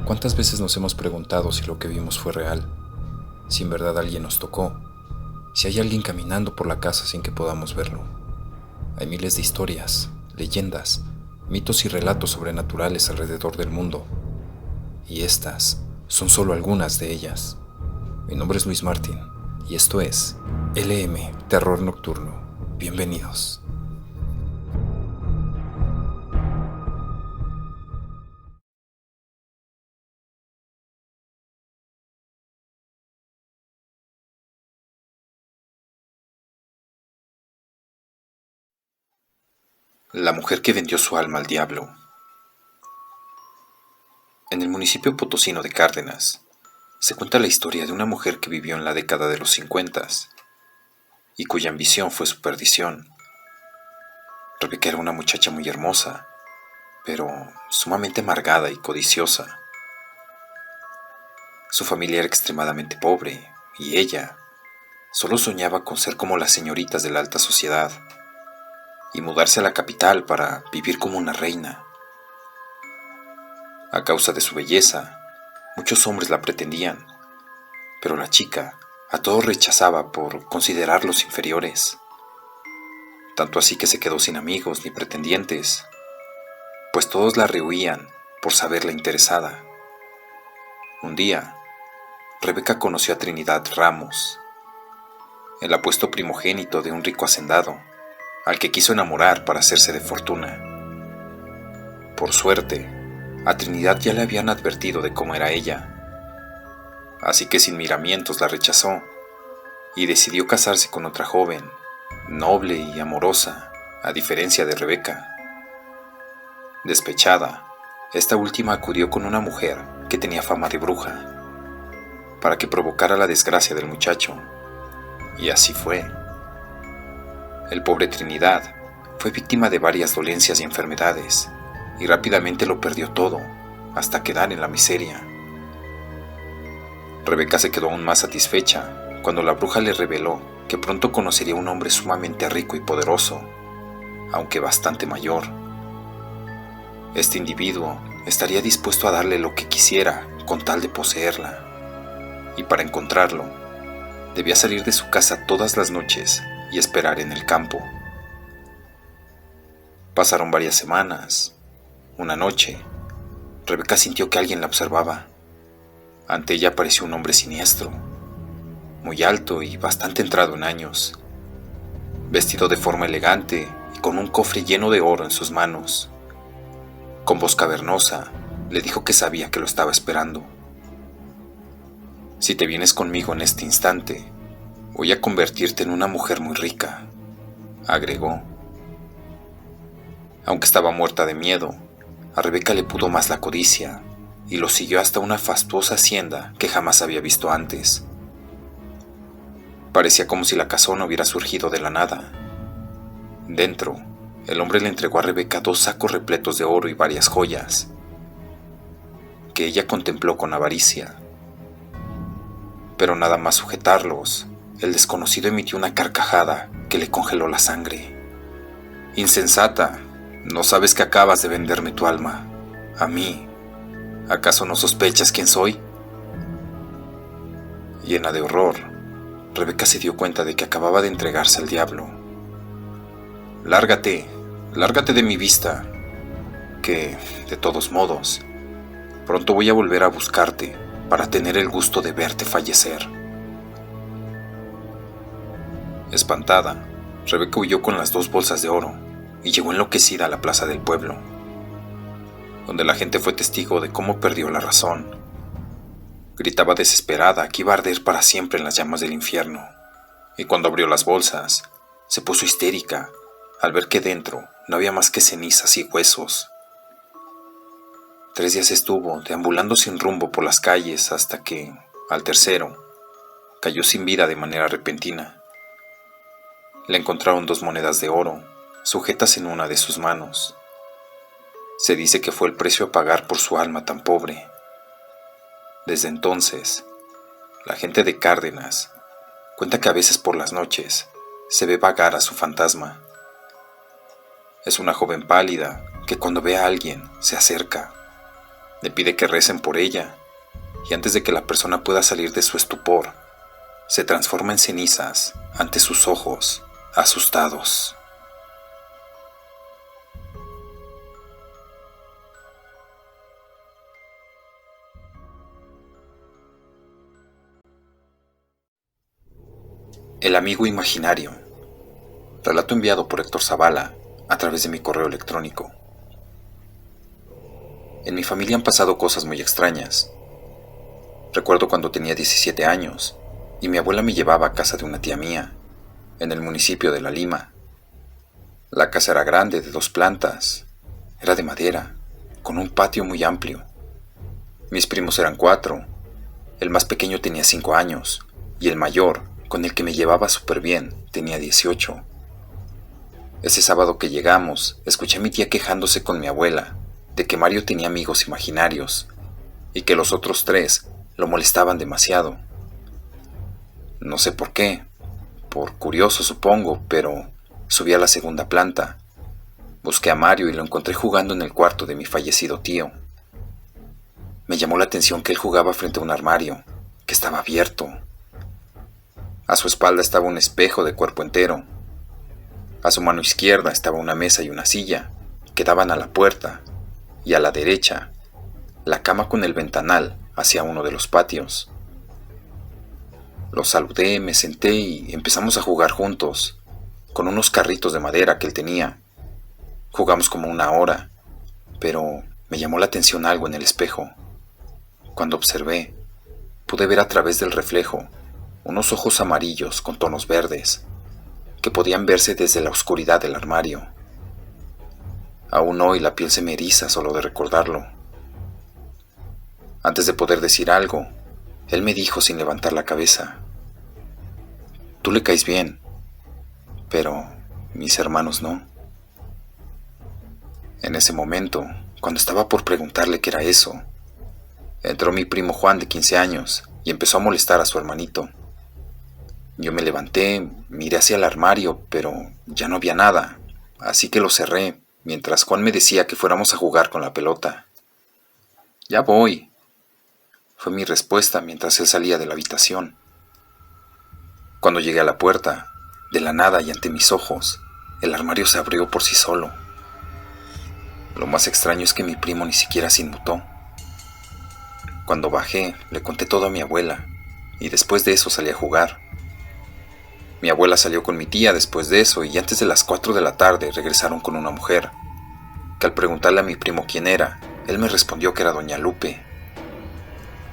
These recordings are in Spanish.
¿Cuántas veces nos hemos preguntado si lo que vimos fue real? Si en verdad alguien nos tocó, si hay alguien caminando por la casa sin que podamos verlo. Hay miles de historias, leyendas, mitos y relatos sobrenaturales alrededor del mundo, y estas son solo algunas de ellas. Mi nombre es Luis Martín, y esto es LM Terror Nocturno. Bienvenidos. La mujer que vendió su alma al diablo. En el municipio potosino de Cárdenas, se cuenta la historia de una mujer que vivió en la década de los 50 y cuya ambición fue su perdición. Rebeca era una muchacha muy hermosa, pero sumamente amargada y codiciosa. Su familia era extremadamente pobre y ella solo soñaba con ser como las señoritas de la alta sociedad y mudarse a la capital para vivir como una reina. A causa de su belleza, muchos hombres la pretendían, pero la chica a todos rechazaba por considerarlos inferiores. Tanto así que se quedó sin amigos ni pretendientes, pues todos la rehuían por saberla interesada. Un día, Rebeca conoció a Trinidad Ramos, el apuesto primogénito de un rico hacendado, al que quiso enamorar para hacerse de fortuna. Por suerte, a Trinidad ya le habían advertido de cómo era ella, así que sin miramientos la rechazó y decidió casarse con otra joven, noble y amorosa, a diferencia de Rebeca. Despechada, esta última acudió con una mujer que tenía fama de bruja, para que provocara la desgracia del muchacho, y así fue. El pobre Trinidad fue víctima de varias dolencias y enfermedades, y rápidamente lo perdió todo, hasta quedar en la miseria. Rebeca se quedó aún más satisfecha cuando la bruja le reveló que pronto conocería a un hombre sumamente rico y poderoso, aunque bastante mayor. Este individuo estaría dispuesto a darle lo que quisiera con tal de poseerla, y para encontrarlo, debía salir de su casa todas las noches y esperar en el campo. Pasaron varias semanas. Una noche, Rebeca sintió que alguien la observaba. Ante ella apareció un hombre siniestro, muy alto y bastante entrado en años, vestido de forma elegante y con un cofre lleno de oro en sus manos. Con voz cavernosa, le dijo que sabía que lo estaba esperando. «Si te vienes conmigo en este instante, voy a convertirte en una mujer muy rica», agregó. Aunque estaba muerta de miedo, a Rebeca le pudo más la codicia y lo siguió hasta una fastuosa hacienda que jamás había visto antes. Parecía como si la casona hubiera surgido de la nada. Dentro, el hombre le entregó a Rebeca 2 sacos repletos de oro y varias joyas, que ella contempló con avaricia. Pero nada más sujetarlos, el desconocido emitió una carcajada que le congeló la sangre. «Insensata, ¿no sabes que acabas de venderme tu alma? A mí. ¿Acaso no sospechas quién soy?». Llena de horror, Rebeca se dio cuenta de que acababa de entregarse al diablo. «Lárgate, lárgate de mi vista, que, de todos modos, pronto voy a volver a buscarte para tener el gusto de verte fallecer». Espantada, Rebeca huyó con las 2 bolsas de oro y llegó enloquecida a la plaza del pueblo, donde la gente fue testigo de cómo perdió la razón. Gritaba desesperada que iba a arder para siempre en las llamas del infierno, y cuando abrió las bolsas, se puso histérica al ver que dentro no había más que cenizas y huesos. 3 días estuvo deambulando sin rumbo por las calles hasta que, al tercero, cayó sin vida de manera repentina. Le encontraron 2 monedas de oro, sujetas en una de sus manos. Se dice que fue el precio a pagar por su alma tan pobre. Desde entonces, la gente de Cárdenas cuenta que a veces por las noches se ve vagar a su fantasma. Es una joven pálida que cuando ve a alguien se acerca, Le pide que recen por ella, y antes de que la persona pueda salir de su estupor, se transforma en cenizas ante sus ojos, asustados. El amigo imaginario. Relato enviado por Héctor Zavala a través de mi correo electrónico. En mi familia han pasado cosas muy extrañas. Recuerdo cuando tenía 17 años y mi abuela me llevaba a casa de una tía mía, en el municipio de La Lima. La casa era grande, de 2 plantas, era de madera, con un patio muy amplio. Mis primos eran 4, el más pequeño tenía 5 años y el mayor, con el que me llevaba súper bien, tenía 18. Ese sábado que llegamos, escuché a mi tía quejándose con mi abuela de que Mario tenía amigos imaginarios y que los otros 3 lo molestaban demasiado. No sé por qué, por curioso supongo, pero subí a la 2ª planta. Busqué a Mario y lo encontré jugando en el cuarto de mi fallecido tío. Me llamó la atención que él jugaba frente a un armario, que estaba abierto. A su espalda estaba un espejo de cuerpo entero. A su mano izquierda estaba una mesa y una silla, que daban a la puerta, y a la derecha, la cama con el ventanal hacia uno de los patios. Lo saludé, me senté y empezamos a jugar juntos, con unos carritos de madera que él tenía. Jugamos como 1 hora, pero me llamó la atención algo en el espejo. Cuando observé, pude ver a través del reflejo unos ojos amarillos con tonos verdes, que podían verse desde la oscuridad del armario. Aún hoy la piel se me eriza solo de recordarlo. Antes de poder decir algo, él me dijo sin levantar la cabeza: «Tú le caes bien, pero mis hermanos no». En ese momento, cuando estaba por preguntarle qué era eso, entró mi primo Juan de 15 años y empezó a molestar a su hermanito. Yo me levanté, miré hacia el armario, pero ya no había nada, así que lo cerré, mientras Juan me decía que fuéramos a jugar con la pelota. «Ya voy», fue mi respuesta mientras él salía de la habitación. Cuando llegué a la puerta, de la nada y ante mis ojos, el armario se abrió por sí solo. Lo más extraño es que mi primo ni siquiera se inmutó. Cuando bajé, le conté todo a mi abuela, y después de eso salí a jugar. Mi abuela salió con mi tía después de eso, y antes de las 4 de la tarde regresaron con una mujer, que al preguntarle a mi primo quién era, él me respondió que era doña Lupe.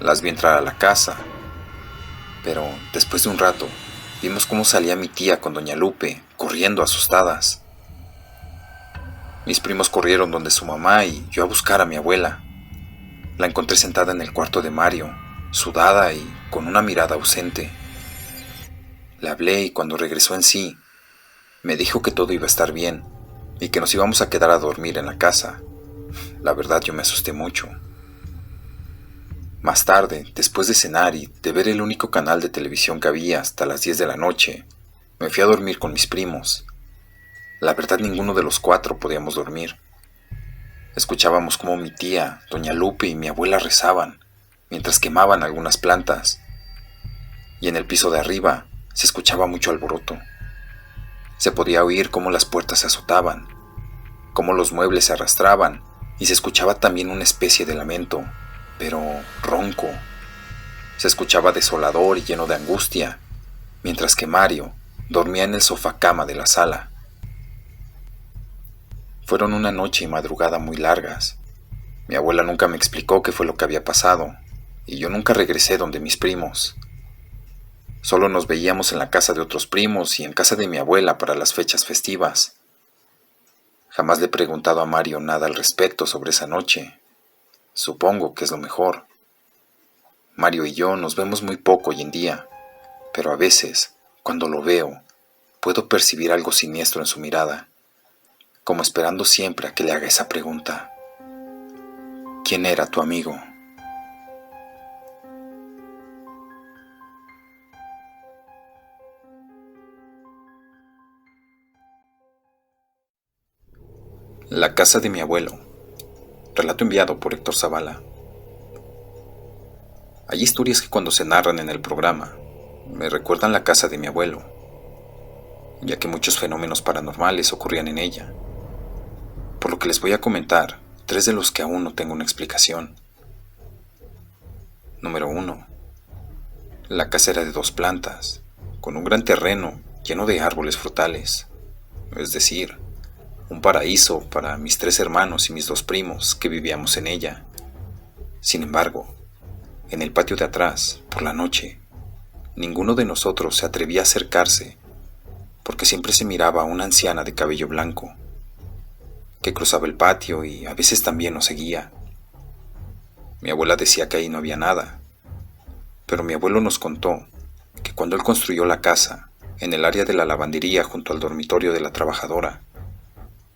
Las vi entrar a la casa, pero después de un rato, vimos cómo salía mi tía con doña Lupe, corriendo asustadas. Mis primos corrieron donde su mamá y yo a buscar a mi abuela. La encontré sentada en el cuarto de Mario, sudada y con una mirada ausente. Le hablé y cuando regresó en sí, me dijo que todo iba a estar bien y que nos íbamos a quedar a dormir en la casa. La verdad, yo me asusté mucho. Más tarde, después de cenar y de ver el único canal de televisión que había hasta las 10 de la noche, me fui a dormir con mis primos. La verdad, ninguno de los 4 podíamos dormir. Escuchábamos cómo mi tía, doña Lupe y mi abuela rezaban, mientras quemaban algunas plantas. Y en el piso de arriba se escuchaba mucho alboroto. Se podía oír cómo las puertas se azotaban, cómo los muebles se arrastraban, y se escuchaba también una especie de lamento, pero ronco. Se escuchaba desolador y lleno de angustia, mientras que Mario dormía en el sofá cama de la sala. Fueron una noche y madrugada muy largas. Mi abuela nunca me explicó qué fue lo que había pasado, y yo nunca regresé donde mis primos. Solo nos veíamos en la casa de otros primos y en casa de mi abuela para las fechas festivas. Jamás le he preguntado a Mario nada al respecto sobre esa noche. Supongo que es lo mejor. Mario y yo nos vemos muy poco hoy en día, pero a veces, cuando lo veo, puedo percibir algo siniestro en su mirada, como esperando siempre a que le haga esa pregunta: ¿quién era tu amigo? La casa de mi abuelo. Relato enviado por Héctor Zavala. Hay historias que cuando se narran en el programa me recuerdan la casa de mi abuelo, ya que muchos fenómenos paranormales ocurrían en ella, por lo que les voy a comentar 3 de los que aún no tengo una explicación. Número 1. La casa era de 2 plantas, con un gran terreno lleno de árboles frutales, es decir, un paraíso para mis 3 hermanos y mis 2 primos que vivíamos en ella. Sin embargo, en el patio de atrás, por la noche, ninguno de nosotros se atrevía a acercarse porque siempre se miraba a una anciana de cabello blanco que cruzaba el patio y a veces también nos seguía. Mi abuela decía que ahí no había nada, pero mi abuelo nos contó que cuando él construyó la casa, en el área de la lavandería junto al dormitorio de la trabajadora,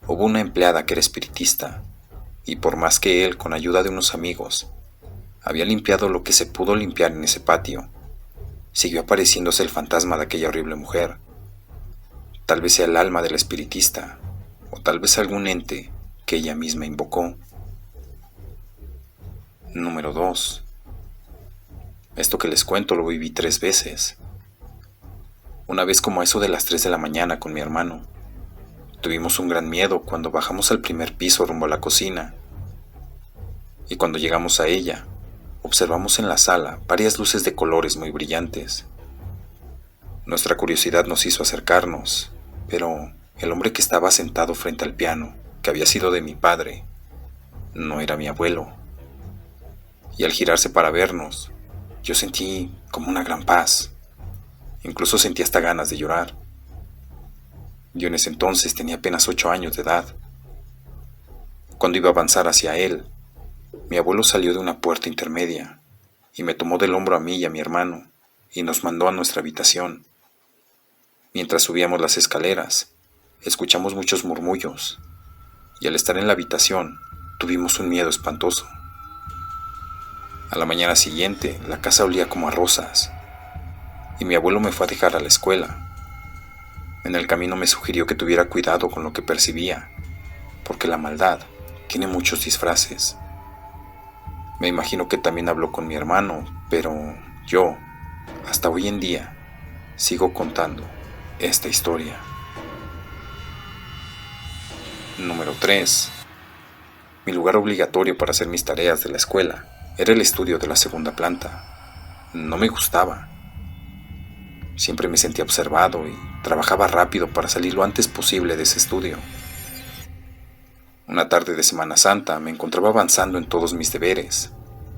hubo una empleada que era espiritista, y por más que él, con ayuda de unos amigos, había limpiado lo que se pudo limpiar en ese patio, siguió apareciéndose el fantasma de aquella horrible mujer. Tal vez sea el alma del espiritista, o tal vez algún ente que ella misma invocó. Número 2. Esto que les cuento lo viví 3 veces. Una vez como a eso de las 3 de la mañana con mi hermano. Tuvimos un gran miedo cuando bajamos al primer piso rumbo a la cocina. Y cuando llegamos a ella, observamos en la sala varias luces de colores muy brillantes. Nuestra curiosidad nos hizo acercarnos, pero el hombre que estaba sentado frente al piano, que había sido de mi padre, no era mi abuelo. Y al girarse para vernos, yo sentí como una gran paz. Incluso sentí hasta ganas de llorar. Yo en ese entonces tenía apenas 8 años de edad. Cuando iba a avanzar hacia él, mi abuelo salió de una puerta intermedia y me tomó del hombro a mí y a mi hermano y nos mandó a nuestra habitación. Mientras subíamos las escaleras, escuchamos muchos murmullos y al estar en la habitación tuvimos un miedo espantoso. A la mañana siguiente, la casa olía como a rosas y mi abuelo me fue a dejar a la escuela. En el camino me sugirió que tuviera cuidado con lo que percibía, porque la maldad tiene muchos disfraces. Me imagino que también habló con mi hermano, pero yo, hasta hoy en día, sigo contando esta historia. Número 3. Mi lugar obligatorio para hacer mis tareas de la escuela era el estudio de la segunda planta. No me gustaba. Siempre me sentía observado y trabajaba rápido para salir lo antes posible de ese estudio. Una tarde de Semana Santa me encontraba avanzando en todos mis deberes,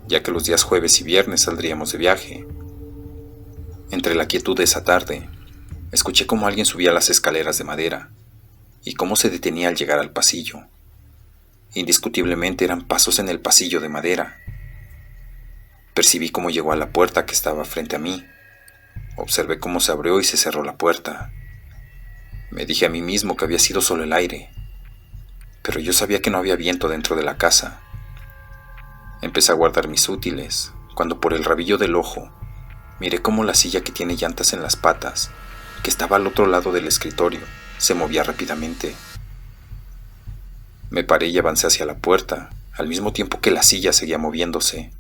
ya que los días jueves y viernes saldríamos de viaje. Entre la quietud de esa tarde, escuché cómo alguien subía las escaleras de madera y cómo se detenía al llegar al pasillo. Indiscutiblemente eran pasos en el pasillo de madera. Percibí cómo llegó a la puerta que estaba frente a mí. Observé cómo se abrió y se cerró la puerta. Me dije a mí mismo que había sido solo el aire, pero yo sabía que no había viento dentro de la casa. Empecé a guardar mis útiles, cuando por el rabillo del ojo miré cómo la silla que tiene llantas en las patas, que estaba al otro lado del escritorio, se movía rápidamente. Me paré y avancé hacia la puerta, al mismo tiempo que la silla seguía moviéndose.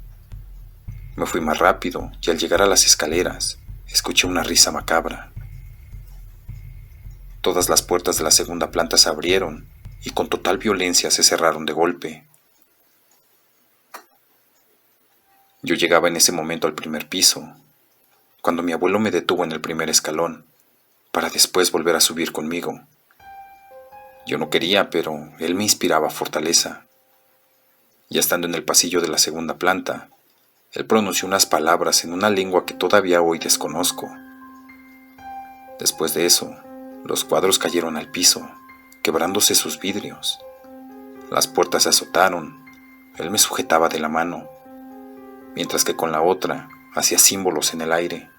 Me fui más rápido y al llegar a las escaleras, escuché una risa macabra. Todas las puertas de la segunda planta se abrieron y con total violencia se cerraron de golpe. Yo llegaba en ese momento al primer piso, cuando mi abuelo me detuvo en el primer escalón, para después volver a subir conmigo. Yo no quería, pero él me inspiraba fortaleza. Ya estando en el pasillo de la segunda planta, él pronunció unas palabras en una lengua que todavía hoy desconozco. Después de eso, los cuadros cayeron al piso, quebrándose sus vidrios. Las puertas se azotaron. Él me sujetaba de la mano, mientras que con la otra hacía símbolos en el aire.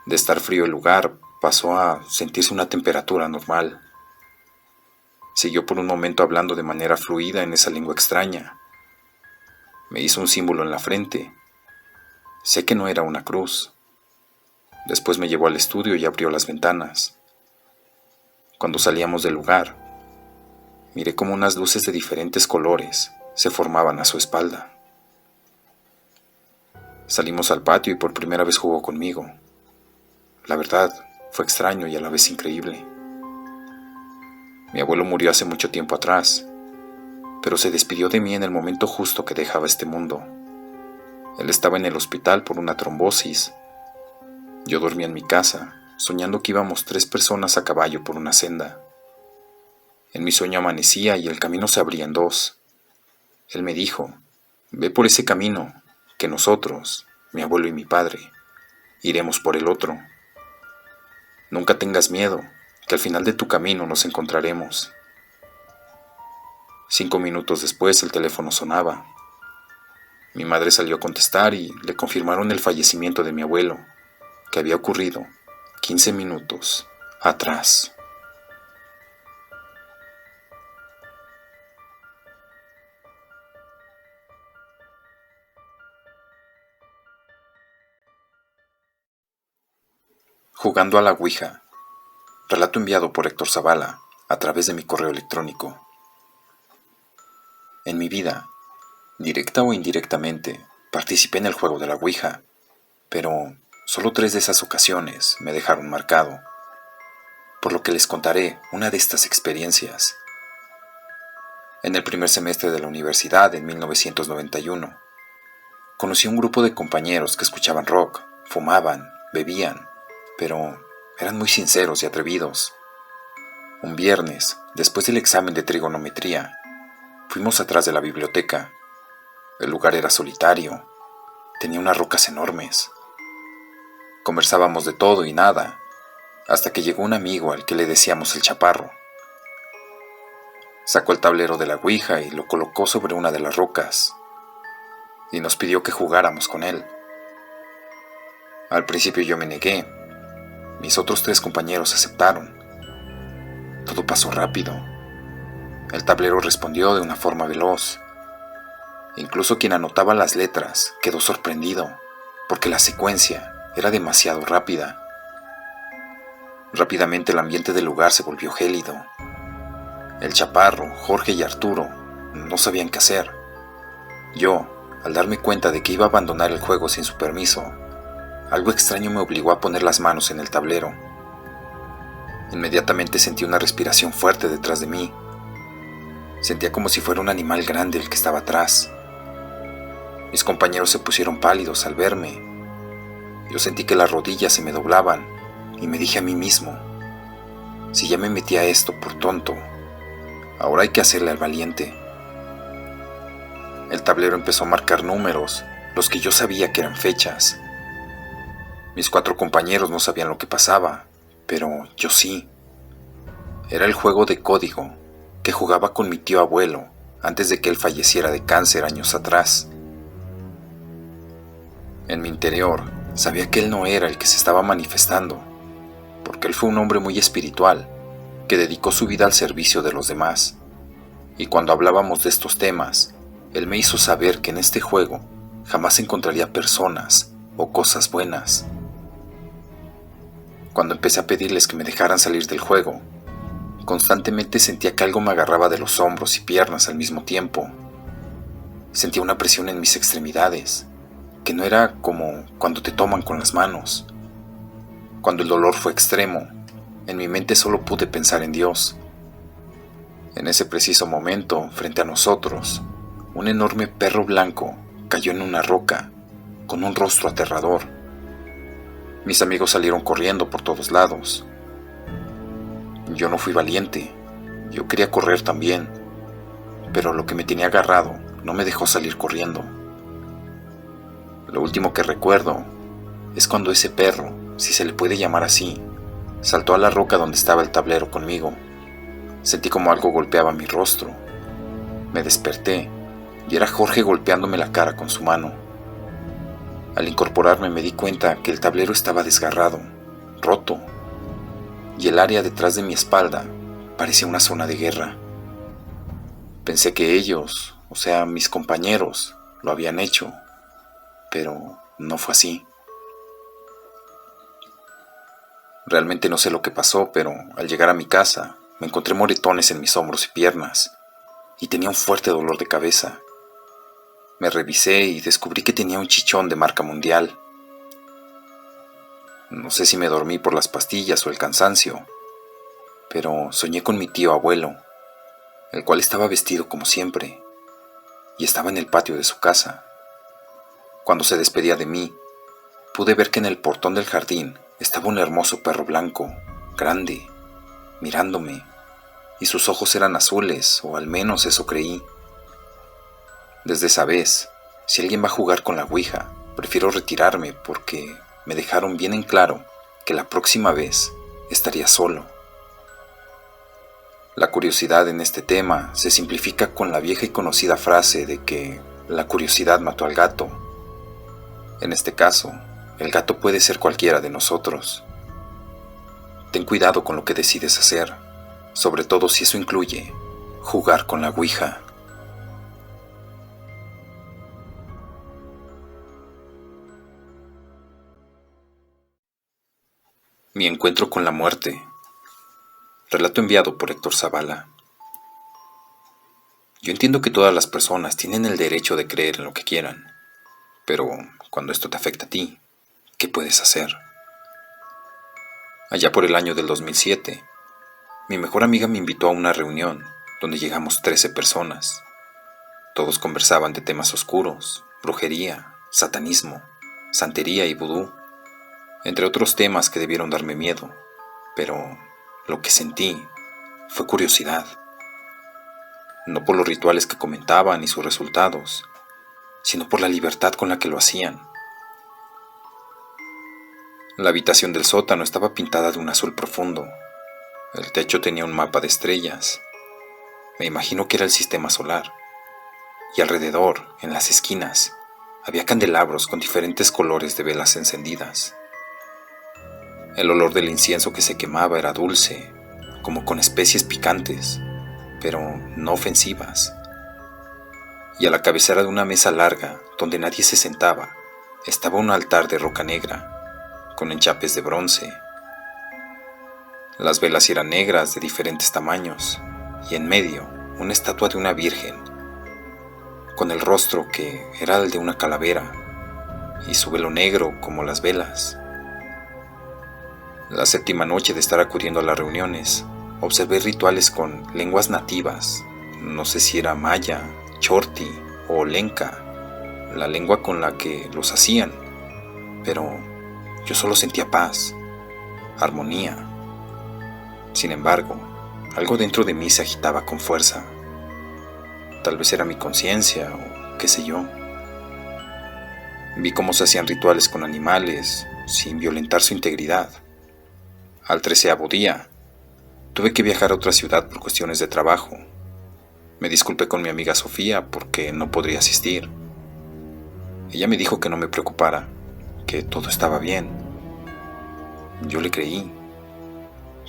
De estar frío el lugar, pasó a sentirse una temperatura normal. Siguió por un momento hablando de manera fluida en esa lengua extraña. Me hizo un símbolo en la frente. Sé que no era una cruz. Después me llevó al estudio y abrió las ventanas. Cuando salíamos del lugar, miré cómo unas luces de diferentes colores se formaban a su espalda. Salimos al patio y por primera vez jugó conmigo. La verdad, fue extraño y a la vez increíble. Mi abuelo murió hace mucho tiempo atrás, pero se despidió de mí en el momento justo que dejaba este mundo. Él estaba en el hospital por una trombosis. Yo dormía en mi casa, soñando que íbamos 3 personas a caballo por una senda. En mi sueño amanecía y el camino se abría en 2. Él me dijo: ve por ese camino, que nosotros, mi abuelo y mi padre, iremos por el otro. Nunca tengas miedo, que al final de tu camino nos encontraremos. 5 minutos después el teléfono sonaba. Mi madre salió a contestar y le confirmaron el fallecimiento de mi abuelo, que había ocurrido 15 minutos atrás. Jugando a la Ouija. Relato enviado por Héctor Zavala a través de mi correo electrónico. En mi vida, directa o indirectamente, participé en el juego de la Ouija, pero solo 3 de esas ocasiones me dejaron marcado, por lo que les contaré una de estas experiencias. En el primer semestre de la universidad, en 1991, conocí a un grupo de compañeros que escuchaban rock, fumaban, bebían, pero eran muy sinceros y atrevidos. Un viernes, después del examen de trigonometría, fuimos atrás de la biblioteca. El lugar era solitario, tenía unas rocas enormes. Conversábamos de todo y nada, hasta que llegó un amigo al que le decíamos el Chaparro. Sacó el tablero de la Ouija y lo colocó sobre una de las rocas, y nos pidió que jugáramos con él. Al principio yo me negué. Mis otros 3 compañeros aceptaron. Todo pasó rápido. El tablero respondió de una forma veloz. Incluso quien anotaba las letras quedó sorprendido, porque la secuencia era demasiado rápida. Rápidamente el ambiente del lugar se volvió gélido. El Chaparro, Jorge y Arturo no sabían qué hacer. Yo, al darme cuenta de que iba a abandonar el juego sin su permiso, algo extraño me obligó a poner las manos en el tablero. Inmediatamente sentí una respiración fuerte detrás de mí. Sentía como si fuera un animal grande el que estaba atrás. Mis compañeros se pusieron pálidos al verme. Yo sentí que las rodillas se me doblaban y me dije a mí mismo: si ya me metí a esto por tonto, ahora hay que hacerle al valiente. El tablero empezó a marcar números, los que yo sabía que eran fechas. Mis 4 compañeros no sabían lo que pasaba, pero yo sí. Era el juego de código que jugaba con mi tío abuelo antes de que él falleciera de cáncer años atrás. En mi interior sabía que él no era el que se estaba manifestando, porque él fue un hombre muy espiritual que dedicó su vida al servicio de los demás. Y cuando hablábamos de estos temas, él me hizo saber que en este juego jamás encontraría personas o cosas buenas. Cuando empecé a pedirles que me dejaran salir del juego, constantemente sentía que algo me agarraba de los hombros y piernas al mismo tiempo. Sentía una presión en mis extremidades, que no era como cuando te toman con las manos. Cuando el dolor fue extremo, en mi mente solo pude pensar en Dios. En ese preciso momento, frente a nosotros, un enorme perro blanco cayó en una roca, con un rostro aterrador. Mis amigos salieron corriendo por todos lados. Yo no fui valiente, yo quería correr también, pero lo que me tenía agarrado no me dejó salir corriendo. Lo último que recuerdo es cuando ese perro, si se le puede llamar así, saltó a la roca donde estaba el tablero conmigo. Sentí como algo golpeaba mi rostro. Me desperté y era Jorge golpeándome la cara con su mano. Al incorporarme me di cuenta que el tablero estaba desgarrado, roto, y el área detrás de mi espalda parecía una zona de guerra. Pensé que ellos, o sea, mis compañeros, lo habían hecho, pero no fue así. Realmente no sé lo que pasó, pero al llegar a mi casa me encontré moretones en mis hombros y piernas, y tenía un fuerte dolor de cabeza. Me revisé y descubrí que tenía un chichón de marca mundial. No sé si me dormí por las pastillas o el cansancio, pero soñé con mi tío abuelo, el cual estaba vestido como siempre, y estaba en el patio de su casa. Cuando se despedía de mí, pude ver que en el portón del jardín estaba un hermoso perro blanco, grande, mirándome, y sus ojos eran azules, o al menos eso creí. Desde esa vez, si alguien va a jugar con la ouija, prefiero retirarme porque me dejaron bien en claro que la próxima vez estaría solo. La curiosidad en este tema se simplifica con la vieja y conocida frase de que la curiosidad mató al gato. En este caso, el gato puede ser cualquiera de nosotros. Ten cuidado con lo que decides hacer, sobre todo si eso incluye jugar con la ouija. Mi encuentro con la muerte. Relato enviado por Héctor Zavala. Yo entiendo que todas las personas tienen el derecho de creer en lo que quieran, pero cuando esto te afecta a ti, ¿qué puedes hacer? Allá por el año del 2007, mi mejor amiga me invitó a una reunión donde llegamos 13 personas. Todos conversaban de temas oscuros, brujería, satanismo, santería y vudú, entre otros temas que debieron darme miedo, pero lo que sentí fue curiosidad. No por los rituales que comentaban y sus resultados, sino por la libertad con la que lo hacían. La habitación del sótano estaba pintada de un azul profundo. El techo tenía un mapa de estrellas. Me imagino que era el sistema solar. Y alrededor, en las esquinas, había candelabros con diferentes colores de velas encendidas. El olor del incienso que se quemaba era dulce, como con especies picantes, pero no ofensivas. Y a la cabecera de una mesa larga, donde nadie se sentaba, estaba un altar de roca negra, con enchapes de bronce. Las velas eran negras de diferentes tamaños, y en medio una estatua de una virgen, con el rostro que era el de una calavera, y su velo negro como las velas. La séptima noche de estar acudiendo a las reuniones, observé rituales con lenguas nativas, no sé si era maya, chorti o lenca, la lengua con la que los hacían, pero yo solo sentía paz, armonía. Sin embargo, algo dentro de mí se agitaba con fuerza. Tal vez era mi conciencia o qué sé yo. Vi cómo se hacían rituales con animales, sin violentar su integridad. Al 13º día, tuve que viajar a otra ciudad por cuestiones de trabajo. Me disculpé con mi amiga Sofía porque no podría asistir. Ella me dijo que no me preocupara, que todo estaba bien. Yo le creí,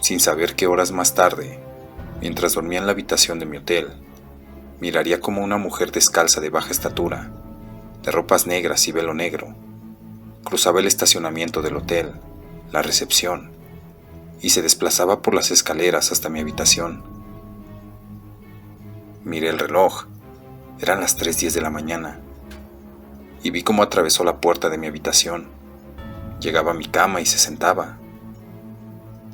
sin saber que horas más tarde, mientras dormía en la habitación de mi hotel, miraría como una mujer descalza de baja estatura, de ropas negras y velo negro, cruzaba el estacionamiento del hotel, la recepción, y se desplazaba por las escaleras hasta mi habitación. Miré el reloj, eran las 3:10 de la mañana, y vi cómo atravesó la puerta de mi habitación. Llegaba a mi cama y se sentaba.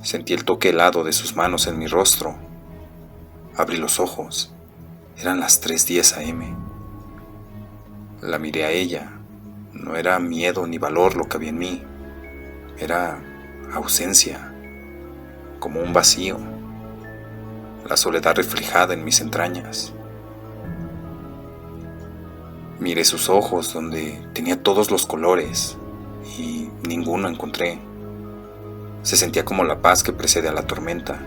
Sentí el toque helado de sus manos en mi rostro. Abrí los ojos, eran las 3:10 a.m. La miré a ella. No era miedo ni valor lo que había en mí, era ausencia, como un vacío, la soledad reflejada en mis entrañas. Miré sus ojos donde tenía todos los colores y ninguno encontré. Se sentía como la paz que precede a la tormenta.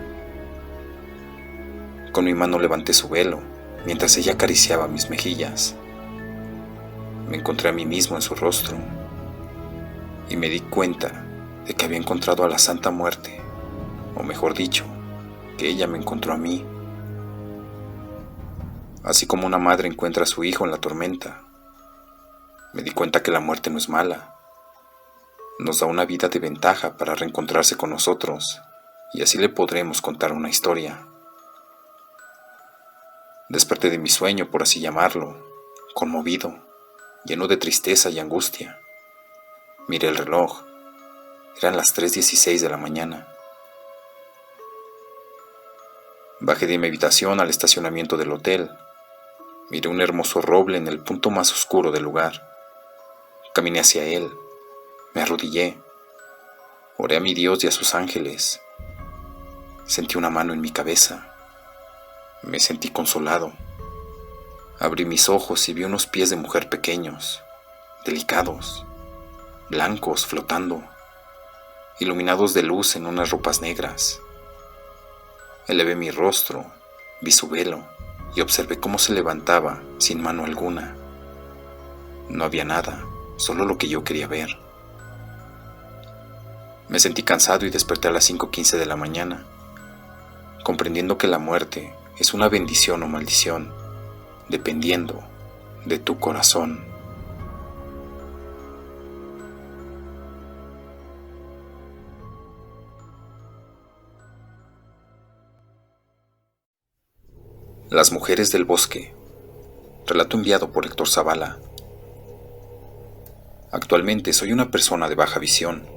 Con mi mano levanté su velo mientras ella acariciaba mis mejillas. Me encontré a mí mismo en su rostro y me di cuenta de que había encontrado a la Santa Muerte, o mejor dicho, que ella me encontró a mí. Así como una madre encuentra a su hijo en la tormenta, me di cuenta que la muerte no es mala. Nos da una vida de ventaja para reencontrarse con nosotros, y así le podremos contar una historia. Desperté de mi sueño, por así llamarlo, conmovido, lleno de tristeza y angustia. Miré el reloj. Eran las 3:16 de la mañana. Bajé de mi habitación al estacionamiento del hotel. Miré un hermoso roble en el punto más oscuro del lugar. Caminé hacia él. Me arrodillé. Oré a mi Dios y a sus ángeles. Sentí una mano en mi cabeza. Me sentí consolado. Abrí mis ojos y vi unos pies de mujer pequeños, delicados, blancos, flotando, iluminados de luz en unas ropas negras. Elevé mi rostro, vi su velo y observé cómo se levantaba sin mano alguna. No había nada, solo lo que yo quería ver. Me sentí cansado y desperté a las 5:15 de la mañana, comprendiendo que la muerte es una bendición o maldición, dependiendo de tu corazón. Las mujeres del bosque. Relato enviado por Héctor Zavala. Actualmente soy una persona de baja visión.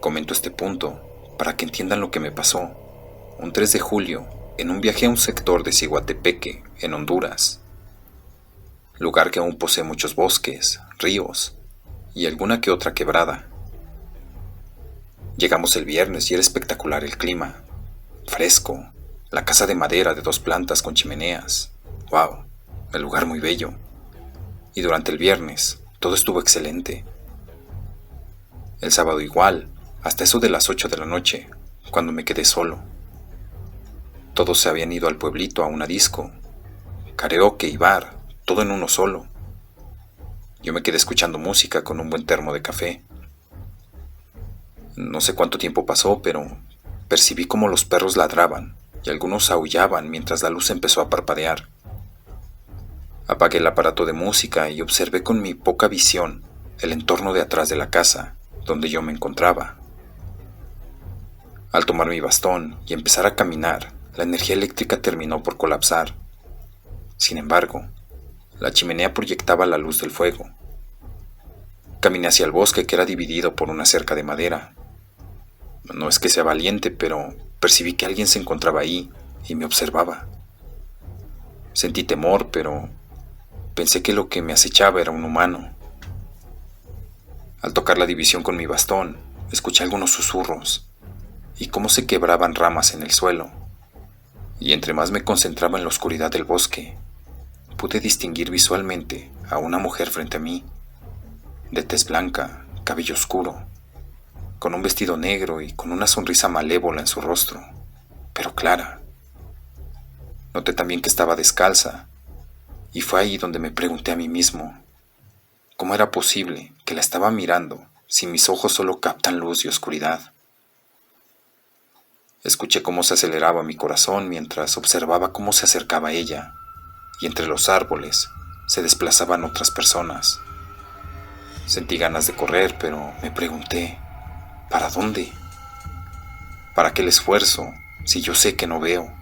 Comento este punto para que entiendan lo que me pasó un 3 de julio en un viaje a un sector de Ciguatepeque, en Honduras, lugar que aún posee muchos bosques, ríos y alguna que otra quebrada. Llegamos el viernes y era espectacular el clima, fresco, la casa de madera de 2 plantas con chimeneas. ¡Wow! El lugar muy bello. Y durante el viernes todo estuvo excelente. El sábado igual, hasta eso de las 8 de la noche, cuando me quedé solo. Todos se habían ido al pueblito a una disco, karaoke y bar, todo en uno solo. Yo me quedé escuchando música con un buen termo de café. No sé cuánto tiempo pasó, pero percibí como los perros ladraban y algunos aullaban mientras la luz empezó a parpadear. Apagué el aparato de música y observé con mi poca visión el entorno de atrás de la casa, donde yo me encontraba. Al tomar mi bastón y empezar a caminar, la energía eléctrica terminó por colapsar. Sin embargo, la chimenea proyectaba la luz del fuego. Caminé hacia el bosque, que era dividido por una cerca de madera. No es que sea valiente, pero percibí que alguien se encontraba ahí y me observaba. Sentí temor, pero pensé que lo que me acechaba era un humano. Al tocar la división con mi bastón, escuché algunos susurros y cómo se quebraban ramas en el suelo. Y entre más me concentraba en la oscuridad del bosque, pude distinguir visualmente a una mujer frente a mí, de tez blanca, cabello oscuro, con un vestido negro y con una sonrisa malévola en su rostro, pero clara. Noté también que estaba descalza, y fue ahí donde me pregunté a mí mismo, ¿cómo era posible que la estaba mirando si mis ojos solo captan luz y oscuridad? Escuché cómo se aceleraba mi corazón mientras observaba cómo se acercaba ella, y entre los árboles se desplazaban otras personas. Sentí ganas de correr, pero me pregunté, ¿para dónde? ¿Para qué el esfuerzo si yo sé que no veo?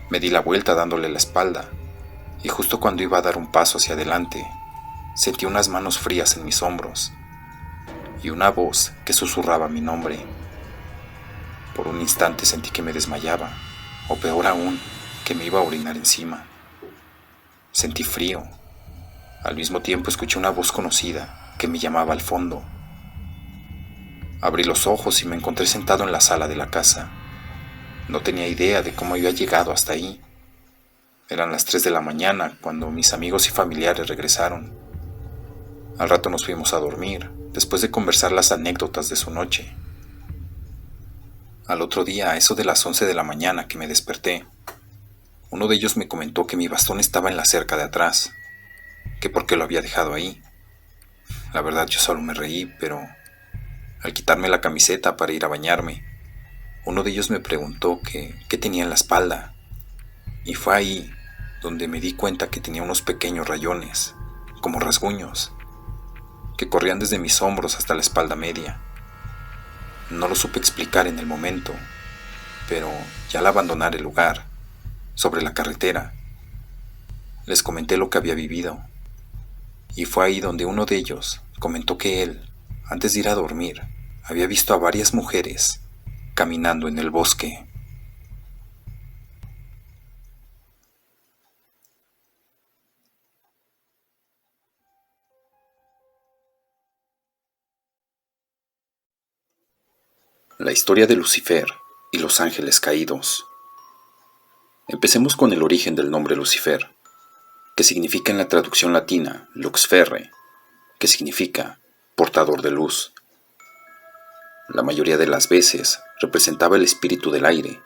Me di la vuelta dándole la espalda, y justo cuando iba a dar un paso hacia adelante, sentí unas manos frías en mis hombros, y una voz que susurraba mi nombre. Por un instante sentí que me desmayaba, o peor aún, que me iba a orinar encima. Sentí frío. Al mismo tiempo escuché una voz conocida que me llamaba al fondo. Abrí los ojos y me encontré sentado en la sala de la casa. No tenía idea de cómo había llegado hasta ahí. Eran las 3 de la mañana cuando mis amigos y familiares regresaron. Al rato nos fuimos a dormir, después de conversar las anécdotas de su noche. Al otro día, a eso de las 11 de la mañana que me desperté, uno de ellos me comentó que mi bastón estaba en la cerca de atrás, que por qué lo había dejado ahí. La verdad yo solo me reí, pero al quitarme la camiseta para ir a bañarme, uno de ellos me preguntó qué tenía en la espalda, y fue ahí donde me di cuenta que tenía unos pequeños rayones, como rasguños, que corrían desde mis hombros hasta la espalda media. No lo supe explicar en el momento, pero ya al abandonar el lugar, sobre la carretera, les comenté lo que había vivido. y fue ahí donde uno de ellos comentó que él, antes de ir a dormir, había visto a varias mujeres caminando en el bosque. La historia de Lucifer y los ángeles caídos. Empecemos con el origen del nombre Lucifer, que significa en la traducción latina lux ferre, que significa portador de luz. La mayoría de las veces representaba el espíritu del aire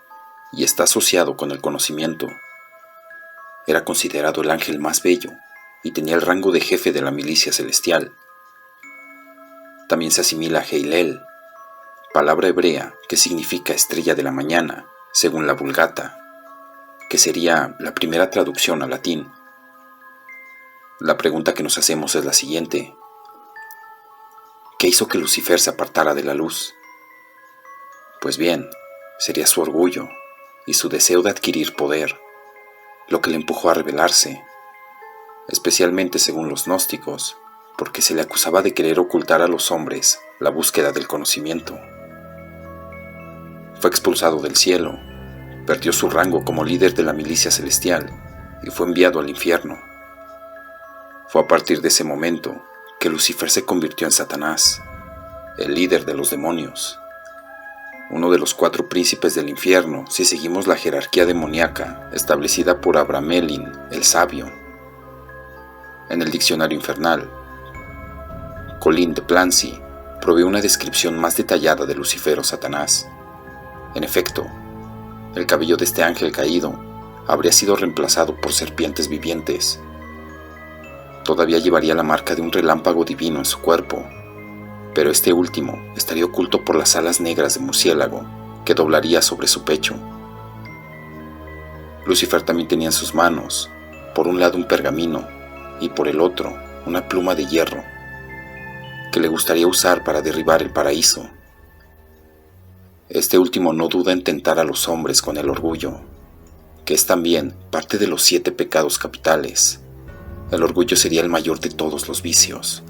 y está asociado con el conocimiento. Era considerado el ángel más bello y tenía el rango de jefe de la milicia celestial. También se asimila a Heilel, palabra hebrea que significa estrella de la mañana, según la Vulgata, que sería la primera traducción al latín. La pregunta que nos hacemos es la siguiente: ¿qué hizo que Lucifer se apartara de la luz? Pues bien, sería su orgullo y su deseo de adquirir poder lo que le empujó a rebelarse, especialmente según los gnósticos, porque se le acusaba de querer ocultar a los hombres la búsqueda del conocimiento. Fue expulsado del cielo, perdió su rango como líder de la milicia celestial y fue enviado al infierno. Fue a partir de ese momento que Lucifer se convirtió en Satanás, el líder de los demonios, uno de los 4 príncipes del infierno si seguimos la jerarquía demoníaca establecida por Abramelin el Sabio. En el diccionario infernal, Colin de Plancy provee una descripción más detallada de Lucifer o Satanás. En efecto, el cabello de este ángel caído habría sido reemplazado por serpientes vivientes. Todavía llevaría la marca de un relámpago divino en su cuerpo, pero este último estaría oculto por las alas negras de murciélago que doblaría sobre su pecho. Lucifer también tenía en sus manos, por un lado un pergamino y por el otro una pluma de hierro, que le gustaría usar para derribar el paraíso. Este último no duda en tentar a los hombres con el orgullo, que es también parte de los 7 pecados capitales. El orgullo sería el mayor de todos los vicios.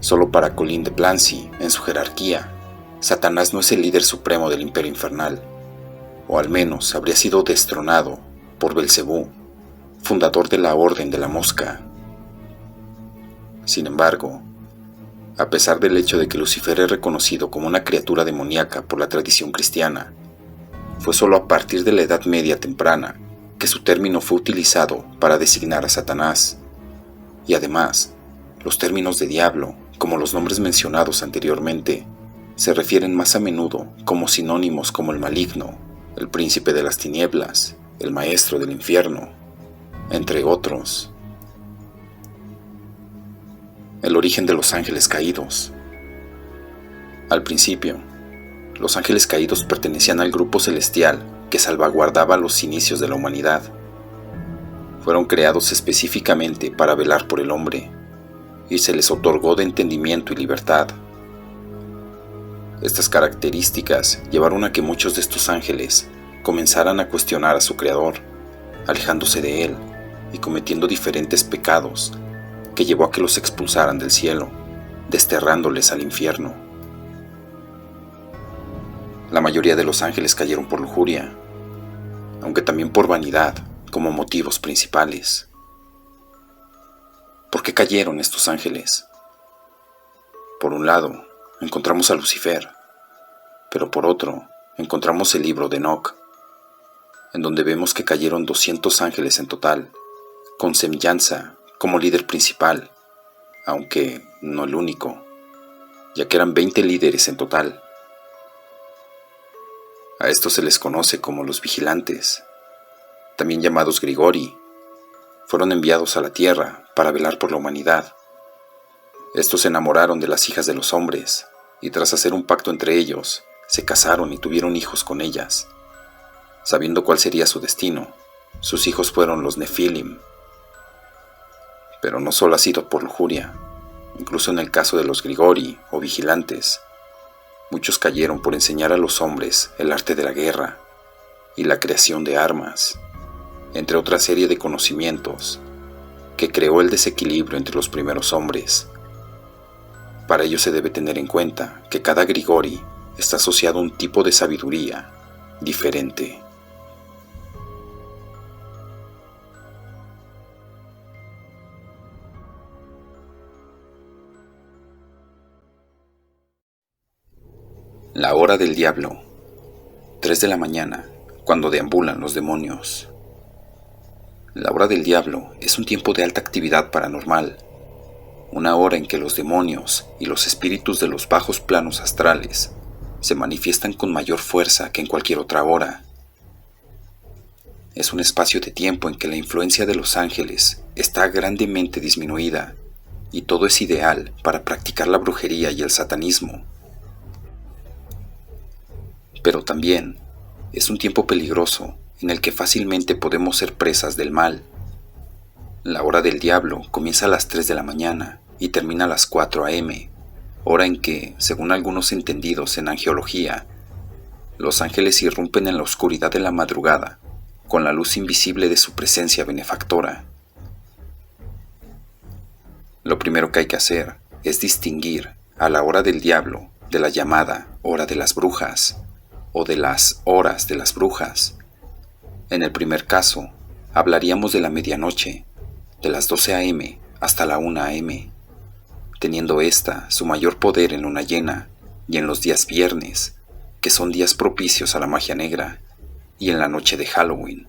Solo para Colin de Plancy, en su jerarquía, Satanás no es el líder supremo del imperio infernal, o al menos habría sido destronado por Belcebú, fundador de la Orden de la Mosca. Sin embargo, a pesar del hecho de que Lucifer es reconocido como una criatura demoníaca por la tradición cristiana, fue solo a partir de la Edad Media temprana que su término fue utilizado para designar a Satanás, y además, los términos de diablo, como los nombres mencionados anteriormente, se refieren más a menudo como sinónimos como el maligno, el príncipe de las tinieblas, el maestro del infierno, entre otros. El origen de los ángeles caídos. Al principio, los ángeles caídos pertenecían al grupo celestial que salvaguardaba los inicios de la humanidad. Fueron creados específicamente para velar por el hombre, y se les otorgó de entendimiento y libertad. Estas características llevaron a que muchos de estos ángeles comenzaran a cuestionar a su creador, alejándose de él y cometiendo diferentes pecados que llevó a que los expulsaran del cielo, desterrándoles al infierno. La mayoría de los ángeles cayeron por lujuria, aunque también por vanidad como motivos principales. ¿Por qué cayeron estos ángeles? Por un lado, encontramos a Lucifer, pero por otro, encontramos el libro de Enoc, en donde vemos que cayeron 200 ángeles en total, con Semillanza como líder principal, aunque no el único, ya que eran 20 líderes en total. A estos se les conoce como los vigilantes, también llamados Grigori. Fueron enviados a la tierra para velar por la humanidad. Estos se enamoraron de las hijas de los hombres, y tras hacer un pacto entre ellos, se casaron y tuvieron hijos con ellas. Sabiendo cuál sería su destino, sus hijos fueron los Nefilim. Pero no solo ha sido por lujuria, incluso en el caso de los Grigori o vigilantes, muchos cayeron por enseñar a los hombres el arte de la guerra y la creación de armas, entre otra serie de conocimientos, que creó el desequilibrio entre los primeros hombres. Para ello se debe tener en cuenta que cada Grigori está asociado a un tipo de sabiduría diferente. La hora del diablo, 3 de la mañana, cuando deambulan los demonios. La hora del diablo es un tiempo de alta actividad paranormal, una hora en que los demonios y los espíritus de los bajos planos astrales se manifiestan con mayor fuerza que en cualquier otra hora. Es un espacio de tiempo en que la influencia de los ángeles está grandemente disminuida y todo es ideal para practicar la brujería y el satanismo. Pero también es un tiempo peligroso en el que fácilmente podemos ser presas del mal. La hora del diablo comienza a las 3 de la mañana y termina a las 4 a.m., hora en que, según algunos entendidos en angeología, los ángeles irrumpen en la oscuridad de la madrugada con la luz invisible de su presencia benefactora. Lo primero que hay que hacer es distinguir a la hora del diablo de la llamada hora de las brujas o de las horas de las brujas. En el primer caso, hablaríamos de la medianoche, de las 12 a.m. hasta la 1 a.m., teniendo esta su mayor poder en luna llena y en los días viernes, que son días propicios a la magia negra, y en la noche de Halloween.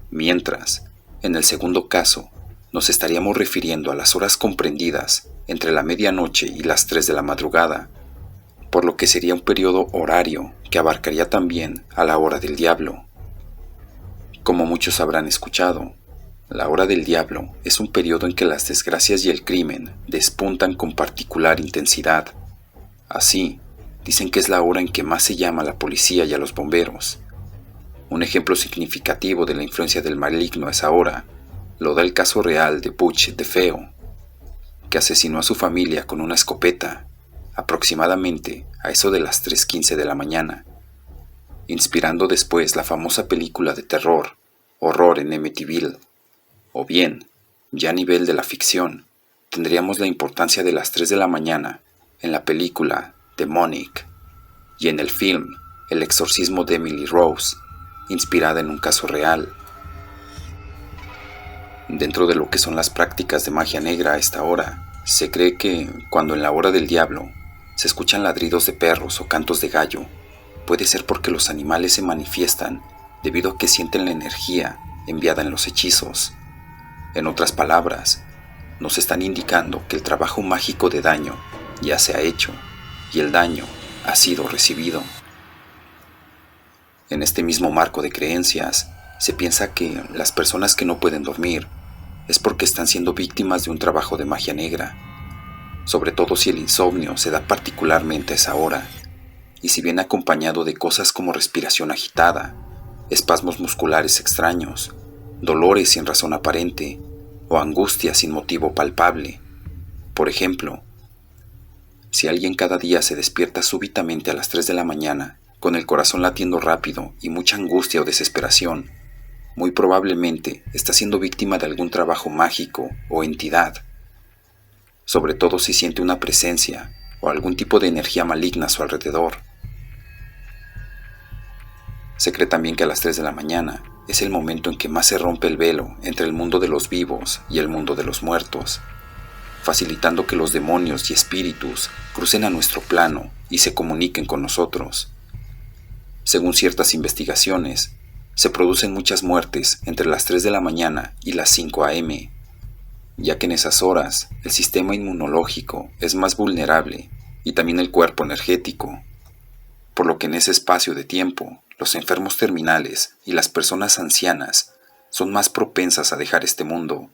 Mientras, en el segundo caso, nos estaríamos refiriendo a las horas comprendidas entre la medianoche y las 3 de la madrugada, por lo que sería un periodo horario que abarcaría también a la hora del diablo. Como muchos habrán escuchado, la hora del diablo es un periodo en que las desgracias y el crimen despuntan con particular intensidad. Así, dicen que es la hora en que más se llama a la policía y a los bomberos. Un ejemplo significativo de la influencia del maligno a esa hora lo da el caso real de Butch DeFeo, que asesinó a su familia con una escopeta, aproximadamente a eso de las 3:15 de la mañana, inspirando después la famosa película de terror, Horror en Amityville. O bien, ya a nivel de la ficción, tendríamos la importancia de las 3 de la mañana en la película Demonic y en el film El exorcismo de Emily Rose, inspirada en un caso real. Dentro de lo que son las prácticas de magia negra a esta hora, se cree que cuando en la hora del diablo se escuchan ladridos de perros o cantos de gallo, puede ser porque los animales se manifiestan debido a que sienten la energía enviada en los hechizos. En otras palabras, nos están indicando que el trabajo mágico de daño ya se ha hecho y el daño ha sido recibido. En este mismo marco de creencias, se piensa que las personas que no pueden dormir es porque están siendo víctimas de un trabajo de magia negra, sobre todo si el insomnio se da particularmente a esa hora, y si viene acompañado de cosas como respiración agitada, espasmos musculares extraños, dolores sin razón aparente o angustia sin motivo palpable. Por ejemplo, si alguien cada día se despierta súbitamente a las 3 de la mañana con el corazón latiendo rápido y mucha angustia o desesperación, muy probablemente está siendo víctima de algún trabajo mágico o entidad, sobre todo si siente una presencia o algún tipo de energía maligna a su alrededor. Se cree también que a las 3 de la mañana es el momento en que más se rompe el velo entre el mundo de los vivos y el mundo de los muertos, facilitando que los demonios y espíritus crucen a nuestro plano y se comuniquen con nosotros. Según ciertas investigaciones, se producen muchas muertes entre las 3 de la mañana y las 5 a.m., ya que en esas horas el sistema inmunológico es más vulnerable y también el cuerpo energético, por lo que en ese espacio de tiempo los enfermos terminales y las personas ancianas son más propensas a dejar este mundo.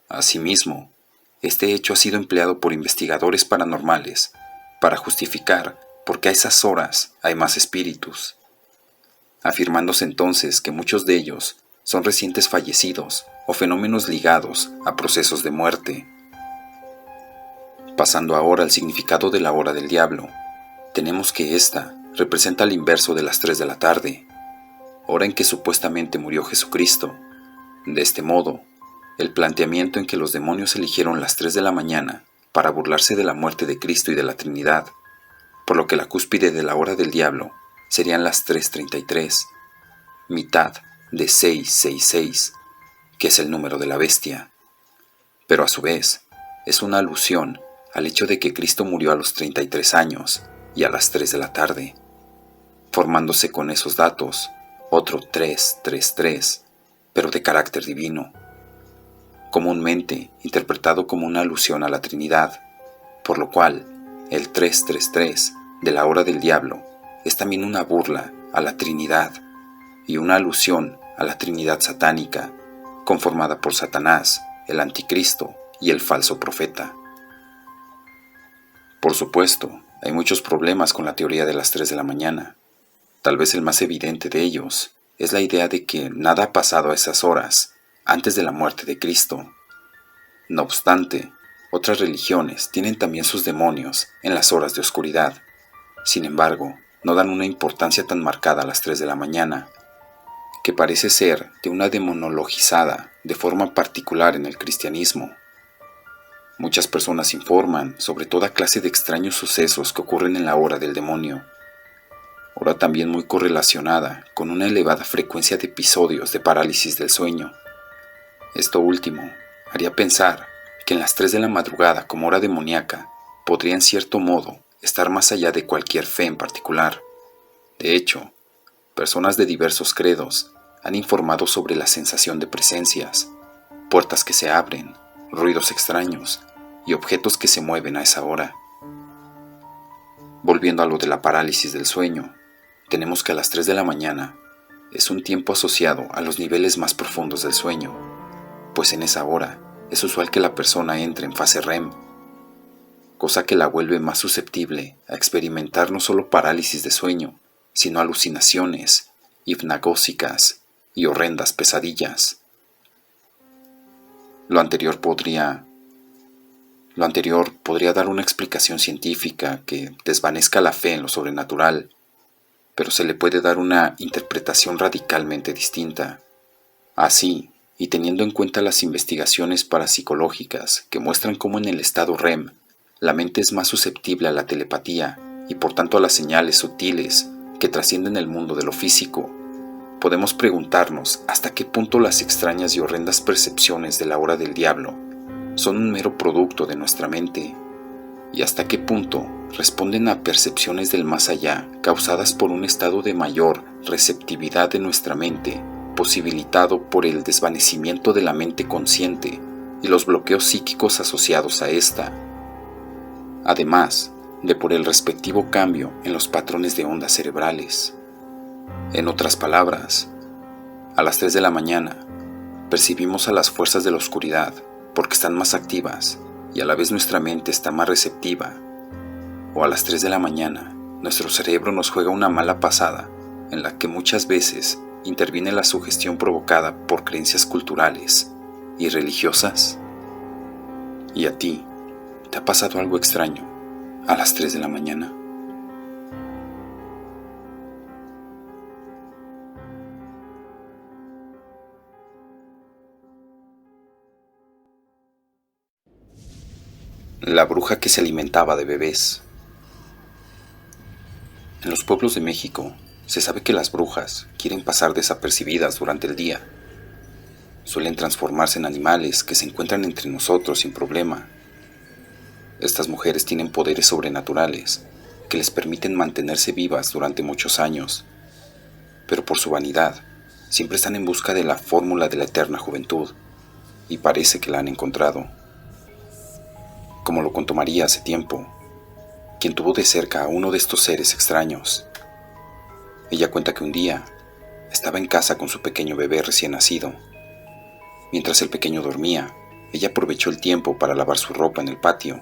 Asimismo, este hecho ha sido empleado por investigadores paranormales para justificar por qué a esas horas hay más espíritus, afirmándose entonces que muchos de ellos son recientes fallecidos o fenómenos ligados a procesos de muerte. Pasando ahora al significado de la hora del diablo, tenemos que esta representa el inverso de las 3 de la tarde, hora en que supuestamente murió Jesucristo. De este modo, El planteamiento en que los demonios eligieron las 3 de la mañana para burlarse de la muerte de Cristo y de la Trinidad, por lo que la cúspide de la hora del diablo serían las 3:33, mitad de 666, que es el número de la bestia. Pero a su vez, es una alusión al hecho de que Cristo murió a los 33 años y a las 3 de la tarde, formándose con esos datos otro 333, pero de carácter divino, comúnmente interpretado como una alusión a la Trinidad, por lo cual el 333 de la hora del diablo es también una burla a la Trinidad y una alusión a la Trinidad satánica, conformada por Satanás, el Anticristo y el falso profeta. Por supuesto, hay muchos problemas con la teoría de las 3 de la mañana. Tal vez el más evidente de ellos es la idea de que nada ha pasado a esas horas antes de la muerte de Cristo. No obstante, otras religiones tienen también sus demonios en las horas de oscuridad. Sin embargo, no dan una importancia tan marcada a las 3 de la mañana, que parece ser de una demonologizada de forma particular en el cristianismo. Muchas personas informan sobre toda clase de extraños sucesos que ocurren en la hora del demonio, hora también muy correlacionada con una elevada frecuencia de episodios de parálisis del sueño. Esto último haría pensar que en las 3 de la madrugada como hora demoníaca podría en cierto modo estar más allá de cualquier fe en particular. De hecho, personas de diversos credos han informado sobre la sensación de presencias, puertas que se abren, ruidos extraños y objetos que se mueven a esa hora. Volviendo a lo de la parálisis del sueño, tenemos que a las 3 de la mañana es un tiempo asociado a los niveles más profundos del sueño, pues en esa hora es usual que la persona entre en fase REM, cosa que la vuelve más susceptible a experimentar no solo parálisis de sueño, sino alucinaciones, hipnagógicas y horrendas pesadillas. Lo anterior podría dar una explicación científica que desvanezca la fe en lo sobrenatural, pero se le puede dar una interpretación radicalmente distinta. Así, y teniendo en cuenta las investigaciones parapsicológicas que muestran cómo en el estado REM la mente es más susceptible a la telepatía y por tanto a las señales sutiles que trascienden el mundo de lo físico, podemos preguntarnos hasta qué punto las extrañas y horrendas percepciones de la hora del diablo son un mero producto de nuestra mente, y hasta qué punto responden a percepciones del más allá causadas por un estado de mayor receptividad de nuestra mente, posibilitado por el desvanecimiento de la mente consciente y los bloqueos psíquicos asociados a esta, además de por el respectivo cambio en los patrones de ondas cerebrales. En otras palabras, a las 3 de la mañana percibimos a las fuerzas de la oscuridad porque están más activas y a la vez nuestra mente está más receptiva, o a las 3 de la mañana nuestro cerebro nos juega una mala pasada en la que muchas veces interviene la sugestión provocada por creencias culturales y religiosas. ¿Y a ti, te ha pasado algo extraño a las 3 de la mañana? La bruja que se alimentaba de bebés. En los pueblos de México se sabe que las brujas quieren pasar desapercibidas durante el día. Suelen transformarse en animales que se encuentran entre nosotros sin problema. Estas mujeres tienen poderes sobrenaturales que les permiten mantenerse vivas durante muchos años, pero por su vanidad siempre están en busca de la fórmula de la eterna juventud, y parece que la han encontrado. Como lo contó María hace tiempo, quien tuvo de cerca a uno de estos seres extraños. Ella cuenta que un día estaba en casa con su pequeño bebé recién nacido. Mientras el pequeño dormía, ella aprovechó el tiempo para lavar su ropa en el patio.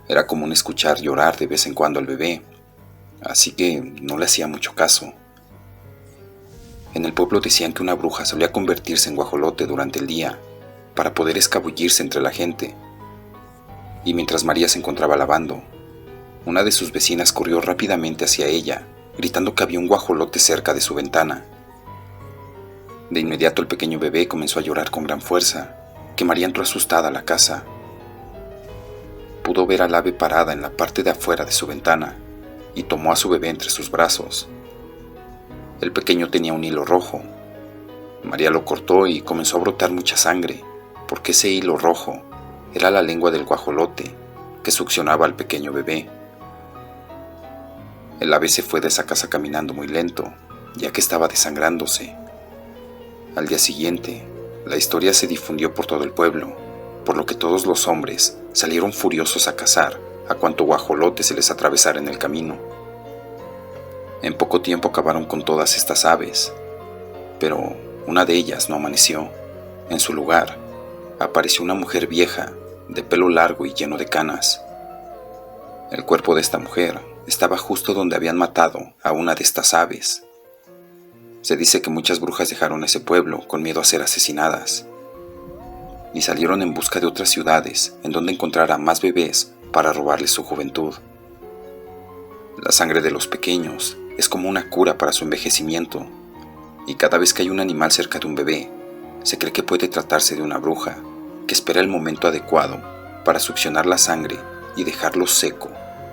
Era común escuchar llorar de vez en cuando al bebé, así que no le hacía mucho caso. En el pueblo decían que una bruja solía convertirse en guajolote durante el día para poder escabullirse entre la gente. Y mientras María se encontraba lavando, una de sus vecinas corrió rápidamente hacia ella, gritando que había un guajolote cerca de su ventana. De inmediato el pequeño bebé comenzó a llorar con gran fuerza, que María entró asustada a la casa. Pudo ver al ave parada en la parte de afuera de su ventana y tomó a su bebé entre sus brazos. El pequeño tenía un hilo rojo. María lo cortó y comenzó a brotar mucha sangre, porque ese hilo rojo era la lengua del guajolote que succionaba al pequeño bebé. El ave se fue de esa casa caminando muy lento, ya que estaba desangrándose. Al día siguiente, la historia se difundió por todo el pueblo, por lo que todos los hombres salieron furiosos a cazar a cuanto guajolote se les atravesara en el camino. En poco tiempo acabaron con todas estas aves, pero una de ellas no amaneció. En su lugar, apareció una mujer vieja, de pelo largo y lleno de canas. El cuerpo de esta mujer estaba justo donde habían matado a una de estas aves. Se dice que muchas brujas dejaron ese pueblo con miedo a ser asesinadas y salieron en busca de otras ciudades en donde encontrar a más bebés para robarles su juventud. La sangre de los pequeños es como una cura para su envejecimiento, y cada vez que hay un animal cerca de un bebé, se cree que puede tratarse de una bruja que espera el momento adecuado para succionar la sangre y dejarlo seco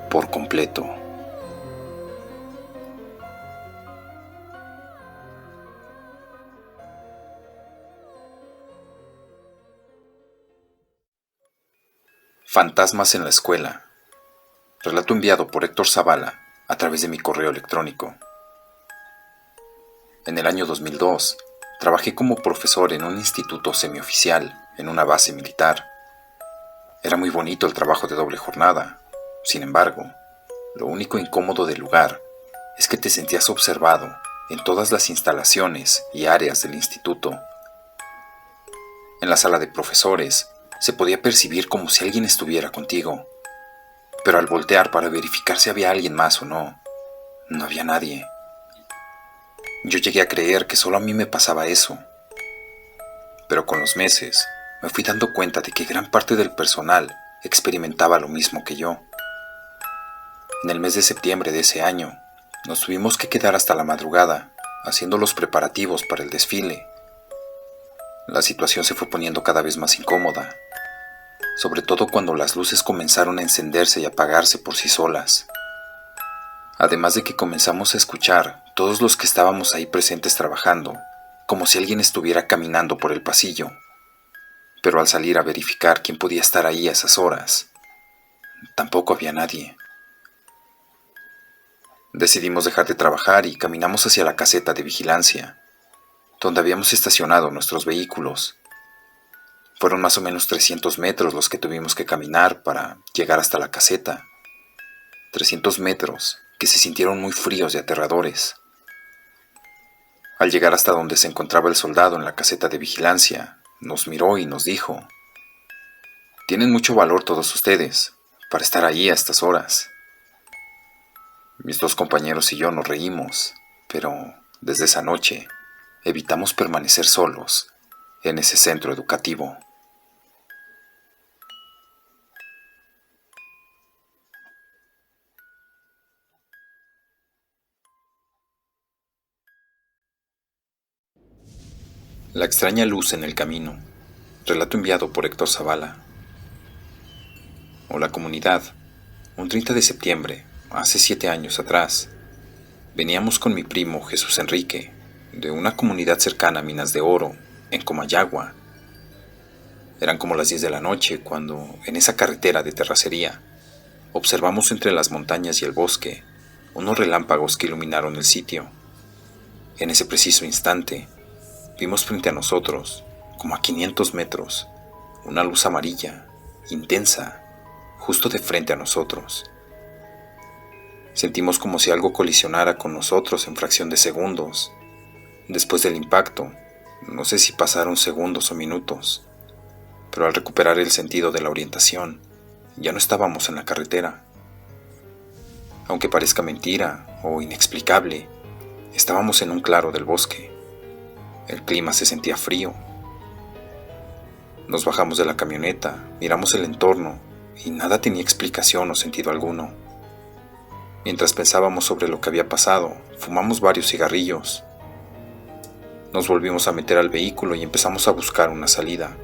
por completo. Fantasmas en la escuela. Relato enviado por Héctor Zavala a través de mi correo electrónico. En el año 2002, trabajé como profesor en un instituto semioficial en una base militar. Era muy bonito el trabajo de doble jornada. Sin embargo, lo único incómodo del lugar es que te sentías observado en todas las instalaciones y áreas del instituto. En la sala de profesores se podía percibir como si alguien estuviera contigo, pero al voltear para verificar si había alguien más o no, no había nadie. Yo llegué a creer que solo a mí me pasaba eso, pero con los meses me fui dando cuenta de que gran parte del personal experimentaba lo mismo que yo. En el mes de septiembre de ese año, nos tuvimos que quedar hasta la madrugada haciendo los preparativos para el desfile. La situación se fue poniendo cada vez más incómoda, sobre todo cuando las luces comenzaron a encenderse y apagarse por sí solas. Además de que comenzamos a escuchar todos los que estábamos ahí presentes trabajando, como si alguien estuviera caminando por el pasillo. Pero al salir a verificar quién podía estar ahí a esas horas, tampoco había nadie. Decidimos dejar de trabajar y caminamos hacia la caseta de vigilancia, donde habíamos estacionado nuestros vehículos. Fueron más o menos 300 metros los que tuvimos que caminar para llegar hasta la caseta. 300 metros que se sintieron muy fríos y aterradores. Al llegar hasta donde se encontraba el soldado en la caseta de vigilancia, nos miró y nos dijo: «Tienen mucho valor todos ustedes para estar ahí a estas horas». Mis dos compañeros y yo nos reímos, pero desde esa noche evitamos permanecer solos en ese centro educativo. La extraña luz en el camino. Relato enviado por Héctor Zavala. Hola comunidad. Un 30 de septiembre, hace 7 años atrás, veníamos con mi primo Jesús Enrique, de una comunidad cercana a Minas de Oro, en Comayagua. Eran como las 10 de la noche cuando, en esa carretera de terracería, observamos entre las montañas y el bosque unos relámpagos que iluminaron el sitio. En ese preciso instante, vimos frente a nosotros, como a 500 metros, una luz amarilla, intensa, justo de frente a nosotros. Sentimos como si algo colisionara con nosotros en fracción de segundos. Después del impacto, no sé si pasaron segundos o minutos, pero al recuperar el sentido de la orientación, ya no estábamos en la carretera. Aunque parezca mentira o inexplicable, estábamos en un claro del bosque. El clima se sentía frío. Nos bajamos de la camioneta, miramos el entorno y nada tenía explicación o sentido alguno. Mientras pensábamos sobre lo que había pasado, fumamos varios cigarrillos. Nos volvimos a meter al vehículo y empezamos a buscar una salida.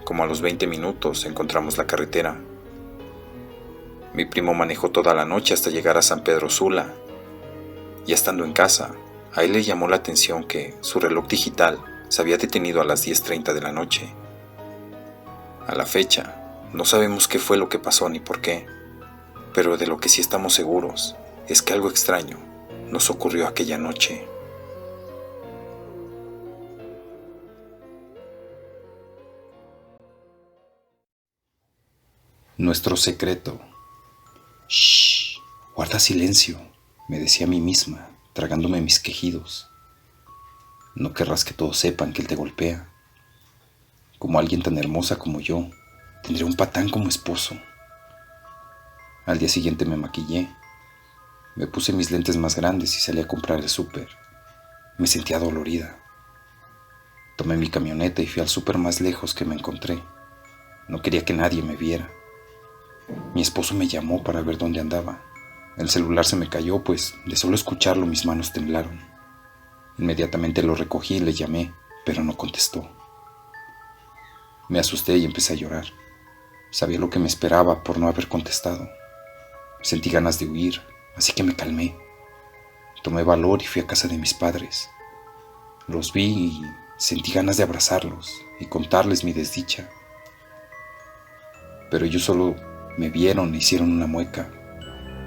Como a los 20 minutos encontramos la carretera. Mi primo manejó toda la noche hasta llegar a San Pedro Sula. Ya estando en casa, a él le llamó la atención que su reloj digital se había detenido a las 10:30 de la noche. A la fecha, no sabemos qué fue lo que pasó ni por qué, pero de lo que sí estamos seguros es que algo extraño nos ocurrió aquella noche. Nuestro secreto. Shh, guarda silencio, me decía a mí misma, tragándome mis quejidos. No querrás que todos sepan que él te golpea. Como alguien tan hermosa como yo, tendré un patán como esposo. Al día siguiente me maquillé, me puse mis lentes más grandes y salí a comprar el súper. Me sentía dolorida. Tomé mi camioneta y fui al súper más lejos que me encontré. No quería que nadie me viera. Mi esposo me llamó para ver dónde andaba. El celular se me cayó, pues de solo escucharlo mis manos temblaron. Inmediatamente lo recogí y le llamé, pero no contestó. Me asusté y empecé a llorar. Sabía lo que me esperaba por no haber contestado. Sentí ganas de huir, así que me calmé. Tomé valor y fui a casa de mis padres. Los vi y sentí ganas de abrazarlos y contarles mi desdicha. Pero ellos solo me vieron e hicieron una mueca.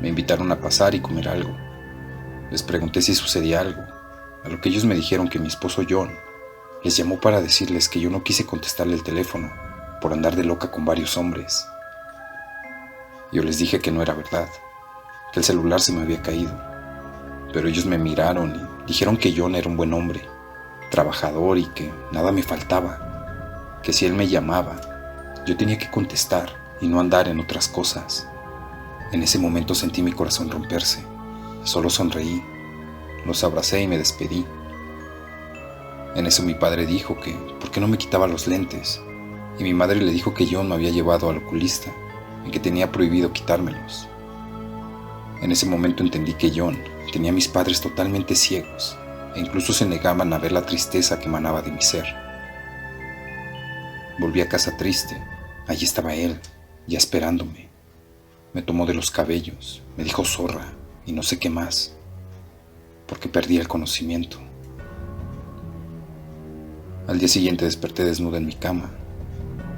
Me invitaron a pasar y comer algo. Les pregunté si sucedía algo, a lo que ellos me dijeron que mi esposo John les llamó para decirles que yo no quise contestarle el teléfono por andar de loca con varios hombres. Yo les dije que no era verdad, que el celular se me había caído, pero ellos me miraron y dijeron que John era un buen hombre, trabajador y que nada me faltaba, que si él me llamaba, yo tenía que contestar y no andar en otras cosas. En ese momento sentí mi corazón romperse. Solo sonreí, los abracé y me despedí. En eso mi padre dijo que por qué no me quitaba los lentes, y mi madre le dijo que John me había llevado al oculista y que tenía prohibido quitármelos. En ese momento entendí que John tenía a mis padres totalmente ciegos e incluso se negaban a ver la tristeza que emanaba de mi ser. Volví a casa triste. Allí estaba él, ya esperándome. Me tomó de los cabellos, me dijo zorra y no sé qué más, porque perdí el conocimiento. Al día siguiente desperté desnuda en mi cama.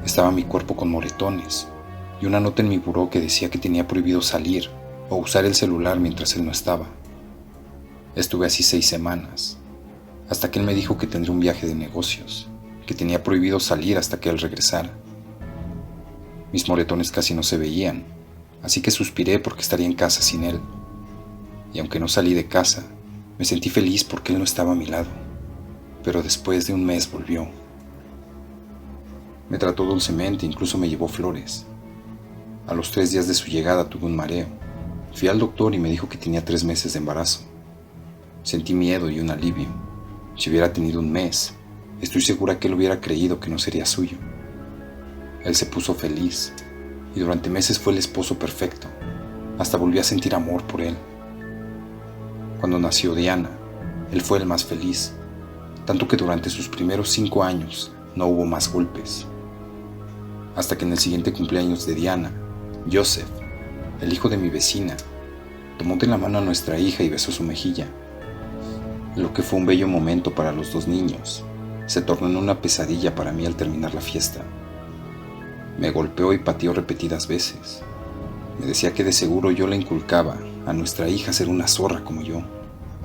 Estaba mi cuerpo con moretones y una nota en mi buró que decía que tenía prohibido salir o usar el celular mientras él no estaba. Estuve así 6 semanas, hasta que él me dijo que tendría un viaje de negocios, que tenía prohibido salir hasta que él regresara. Mis moretones casi no se veían, así que suspiré porque estaría en casa sin él. Y aunque no salí de casa, me sentí feliz porque él no estaba a mi lado. Pero después de un mes volvió. Me trató dulcemente, incluso me llevó flores. A los 3 días de su llegada tuve un mareo. Fui al doctor y me dijo que tenía 3 meses de embarazo. Sentí miedo y un alivio. Si hubiera tenido un mes, estoy segura que él hubiera creído que no sería suyo. Él se puso feliz y durante meses fue el esposo perfecto. Hasta volví a sentir amor por él. Cuando nació Diana, él fue el más feliz, tanto que durante sus primeros 5 años no hubo más golpes. Hasta que en el siguiente cumpleaños de Diana, Joseph, el hijo de mi vecina, tomó de la mano a nuestra hija y besó su mejilla. Lo que fue un bello momento para los 2 niños, se tornó en una pesadilla para mí al terminar la fiesta. Me golpeó y pateó repetidas veces. Me decía que de seguro yo le inculcaba a nuestra hija ser una zorra como yo.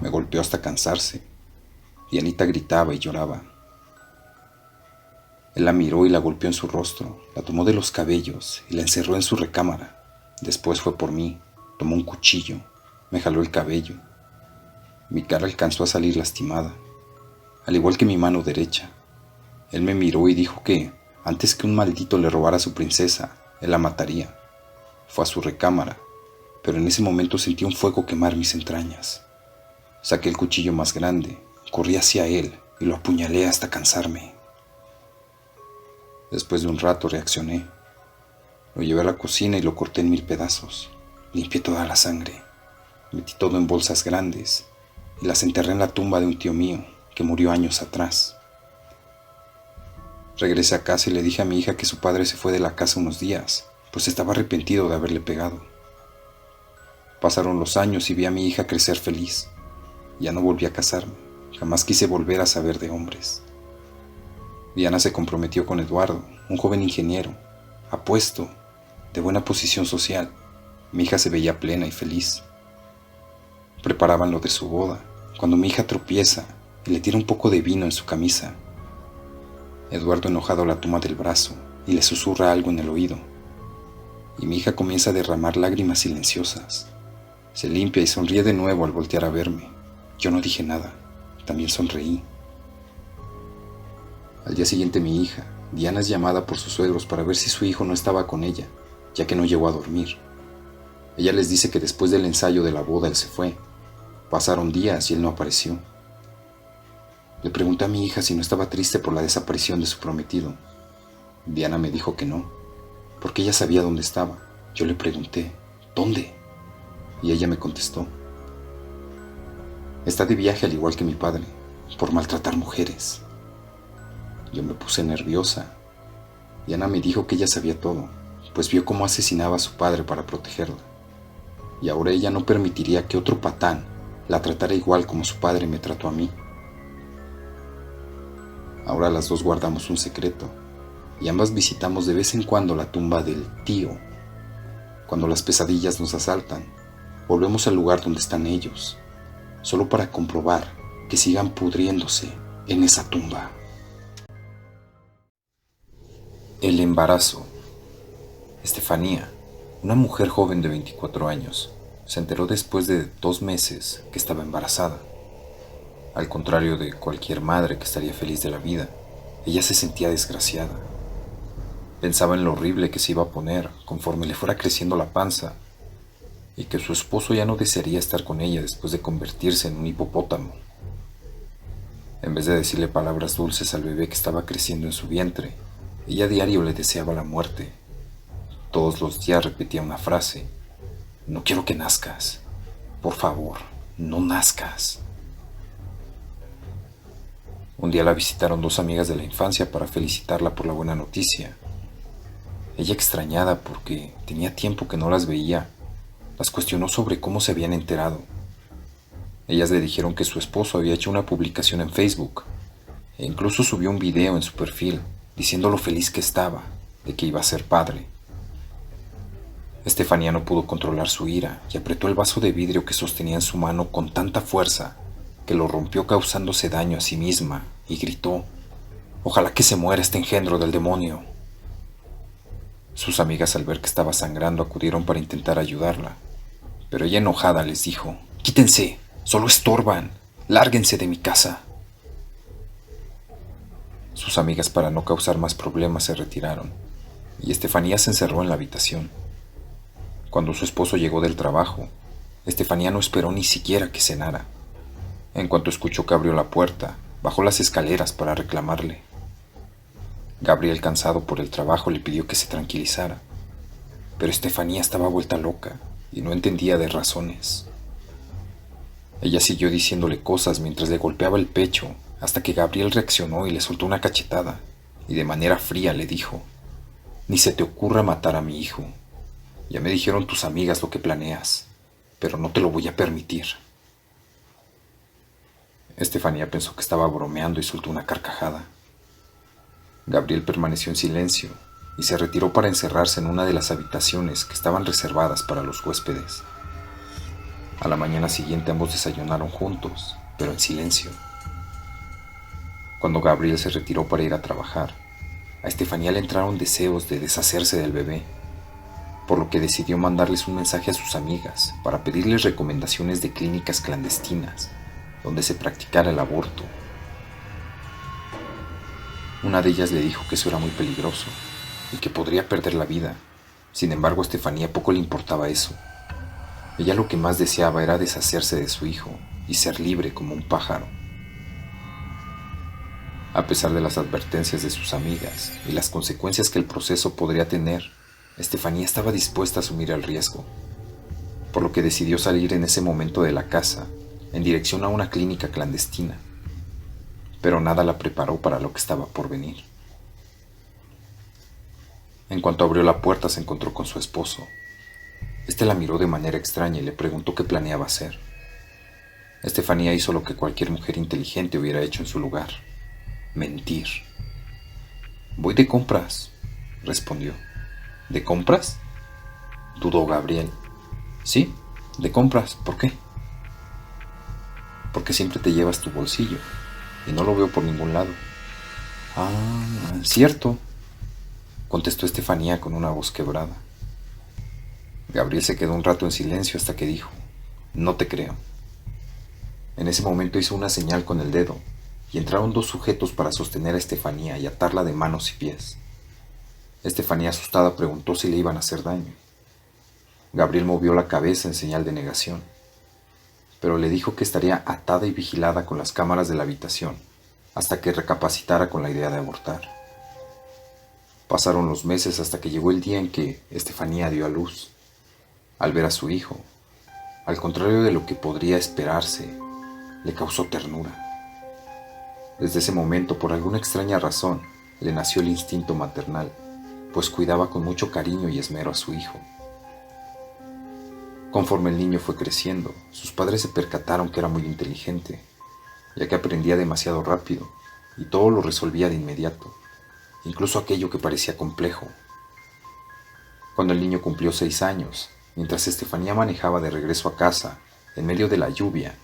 Me golpeó hasta cansarse. Dianita gritaba y lloraba. Él la miró y la golpeó en su rostro, la tomó de los cabellos y la encerró en su recámara. Después fue por mí, tomó un cuchillo, me jaló el cabello. Mi cara alcanzó a salir lastimada, al igual que mi mano derecha. Él me miró y dijo que, antes que un maldito le robara a su princesa, él la mataría. Fue a su recámara, pero en ese momento sentí un fuego quemar mis entrañas. Saqué el cuchillo más grande, corrí hacia él y lo apuñalé hasta cansarme. Después de un rato reaccioné. Lo llevé a la cocina y lo corté en 1000 pedazos. Limpié toda la sangre. Metí todo en bolsas grandes y las enterré en la tumba de un tío mío que murió años atrás. Regresé a casa y le dije a mi hija que su padre se fue de la casa unos días, pues estaba arrepentido de haberle pegado. Pasaron los años y vi a mi hija crecer feliz. Ya no volví a casarme, jamás quise volver a saber de hombres. Diana se comprometió con Eduardo, un joven ingeniero, apuesto, de buena posición social. Mi hija se veía plena y feliz. Preparaban lo de su boda, cuando mi hija tropieza y le tira un poco de vino en su camisa. Eduardo enojado la toma del brazo y le susurra algo en el oído. Y mi hija comienza a derramar lágrimas silenciosas. Se limpia y sonríe de nuevo al voltear a verme. Yo no dije nada, también sonreí. Al día siguiente mi hija, Diana, es llamada por sus suegros para ver si su hijo no estaba con ella, ya que no llegó a dormir. Ella les dice que después del ensayo de la boda él se fue. Pasaron días y él no apareció. Le pregunté a mi hija si no estaba triste por la desaparición de su prometido. Diana me dijo que no, porque ella sabía dónde estaba. Yo le pregunté, ¿dónde? Y ella me contestó, está de viaje al igual que mi padre, por maltratar mujeres. Yo me puse nerviosa. Diana me dijo que ella sabía todo, pues vio cómo asesinaba a su padre para protegerla. Y ahora ella no permitiría que otro patán la tratara igual como su padre me trató a mí. Ahora las dos guardamos un secreto, y ambas visitamos de vez en cuando la tumba del tío. Cuando las pesadillas nos asaltan, volvemos al lugar donde están ellos, solo para comprobar que sigan pudriéndose en esa tumba. El embarazo. Estefanía, una mujer joven de 24 años, se enteró después de 2 meses que estaba embarazada. Al contrario de cualquier madre que estaría feliz de la vida, ella se sentía desgraciada. Pensaba en lo horrible que se iba a poner conforme le fuera creciendo la panza, y que su esposo ya no desearía estar con ella después de convertirse en un hipopótamo. En vez de decirle palabras dulces al bebé que estaba creciendo en su vientre, ella a diario le deseaba la muerte. Todos los días repetía una frase: no quiero que nazcas, por favor, no nazcas. Un día la visitaron 2 amigas de la infancia para felicitarla por la buena noticia. Ella, extrañada porque tenía tiempo que no las veía, las cuestionó sobre cómo se habían enterado. Ellas le dijeron que su esposo había hecho una publicación en Facebook e incluso subió un video en su perfil diciendo lo feliz que estaba de que iba a ser padre. Estefanía no pudo controlar su ira y apretó el vaso de vidrio que sostenía en su mano con tanta fuerza que lo rompió, causándose daño a sí misma, y gritó: «Ojalá que se muera este engendro del demonio». Sus amigas, al ver que estaba sangrando, acudieron para intentar ayudarla, pero ella, enojada, les dijo: «Quítense, solo estorban, lárguense de mi casa». Sus amigas, para no causar más problemas, se retiraron, y Estefanía se encerró en la habitación. Cuando su esposo llegó del trabajo, Estefanía no esperó ni siquiera que cenara. En cuanto escuchó que abrió la puerta, bajó las escaleras para reclamarle. Gabriel, cansado por el trabajo, le pidió que se tranquilizara, pero Estefanía estaba vuelta loca y no entendía de razones. Ella siguió diciéndole cosas mientras le golpeaba el pecho, hasta que Gabriel reaccionó y le soltó una cachetada, y de manera fría le dijo: «Ni se te ocurra matar a mi hijo. Ya me dijeron tus amigas lo que planeas, pero no te lo voy a permitir». Estefanía pensó que estaba bromeando y soltó una carcajada. Gabriel permaneció en silencio y se retiró para encerrarse en una de las habitaciones que estaban reservadas para los huéspedes. A la mañana siguiente ambos desayunaron juntos, pero en silencio. Cuando Gabriel se retiró para ir a trabajar, a Estefanía le entraron deseos de deshacerse del bebé, por lo que decidió mandarles un mensaje a sus amigas para pedirles recomendaciones de clínicas clandestinas donde se practicara el aborto. Una de ellas le dijo que eso era muy peligroso y que podría perder la vida. Sin embargo, a Estefanía poco le importaba eso. Ella lo que más deseaba era deshacerse de su hijo y ser libre como un pájaro. A pesar de las advertencias de sus amigas y las consecuencias que el proceso podría tener, Estefanía estaba dispuesta a asumir el riesgo, por lo que decidió salir en ese momento de la casa en dirección a una clínica clandestina. pero nada la preparó para lo que estaba por venir. En cuanto abrió la puerta se encontró con su esposo. Este la miró de manera extraña y le preguntó qué planeaba hacer. Estefanía hizo lo que cualquier mujer inteligente hubiera hecho en su lugar: mentir. «Voy de compras», respondió. «¿De compras?», dudó Gabriel. «Sí, de compras. ¿Por qué?». «Porque siempre te llevas tu bolsillo y no lo veo por ningún lado». «Ah, cierto», contestó Estefanía con una voz quebrada. Gabriel se quedó un rato en silencio hasta que dijo: «No te creo». En ese momento hizo una señal con el dedo y entraron dos sujetos para sostener a Estefanía y atarla de manos y pies. Estefanía, asustada, preguntó si le iban a hacer daño. Gabriel movió la cabeza en señal de negación, pero le dijo que estaría atada y vigilada con las cámaras de la habitación hasta que recapacitara con la idea de abortar. Pasaron los meses hasta que llegó el día en que Estefanía dio a luz. Al ver a su hijo, al contrario de lo que podría esperarse, le causó ternura. Desde ese momento, por alguna extraña razón, le nació el instinto maternal, pues cuidaba con mucho cariño y esmero a su hijo. Conforme el niño fue creciendo, sus padres se percataron que era muy inteligente, ya que aprendía demasiado rápido y todo lo resolvía de inmediato, incluso aquello que parecía complejo. Cuando el niño cumplió 6 años, mientras Estefanía manejaba de regreso a casa, en medio de la lluvia,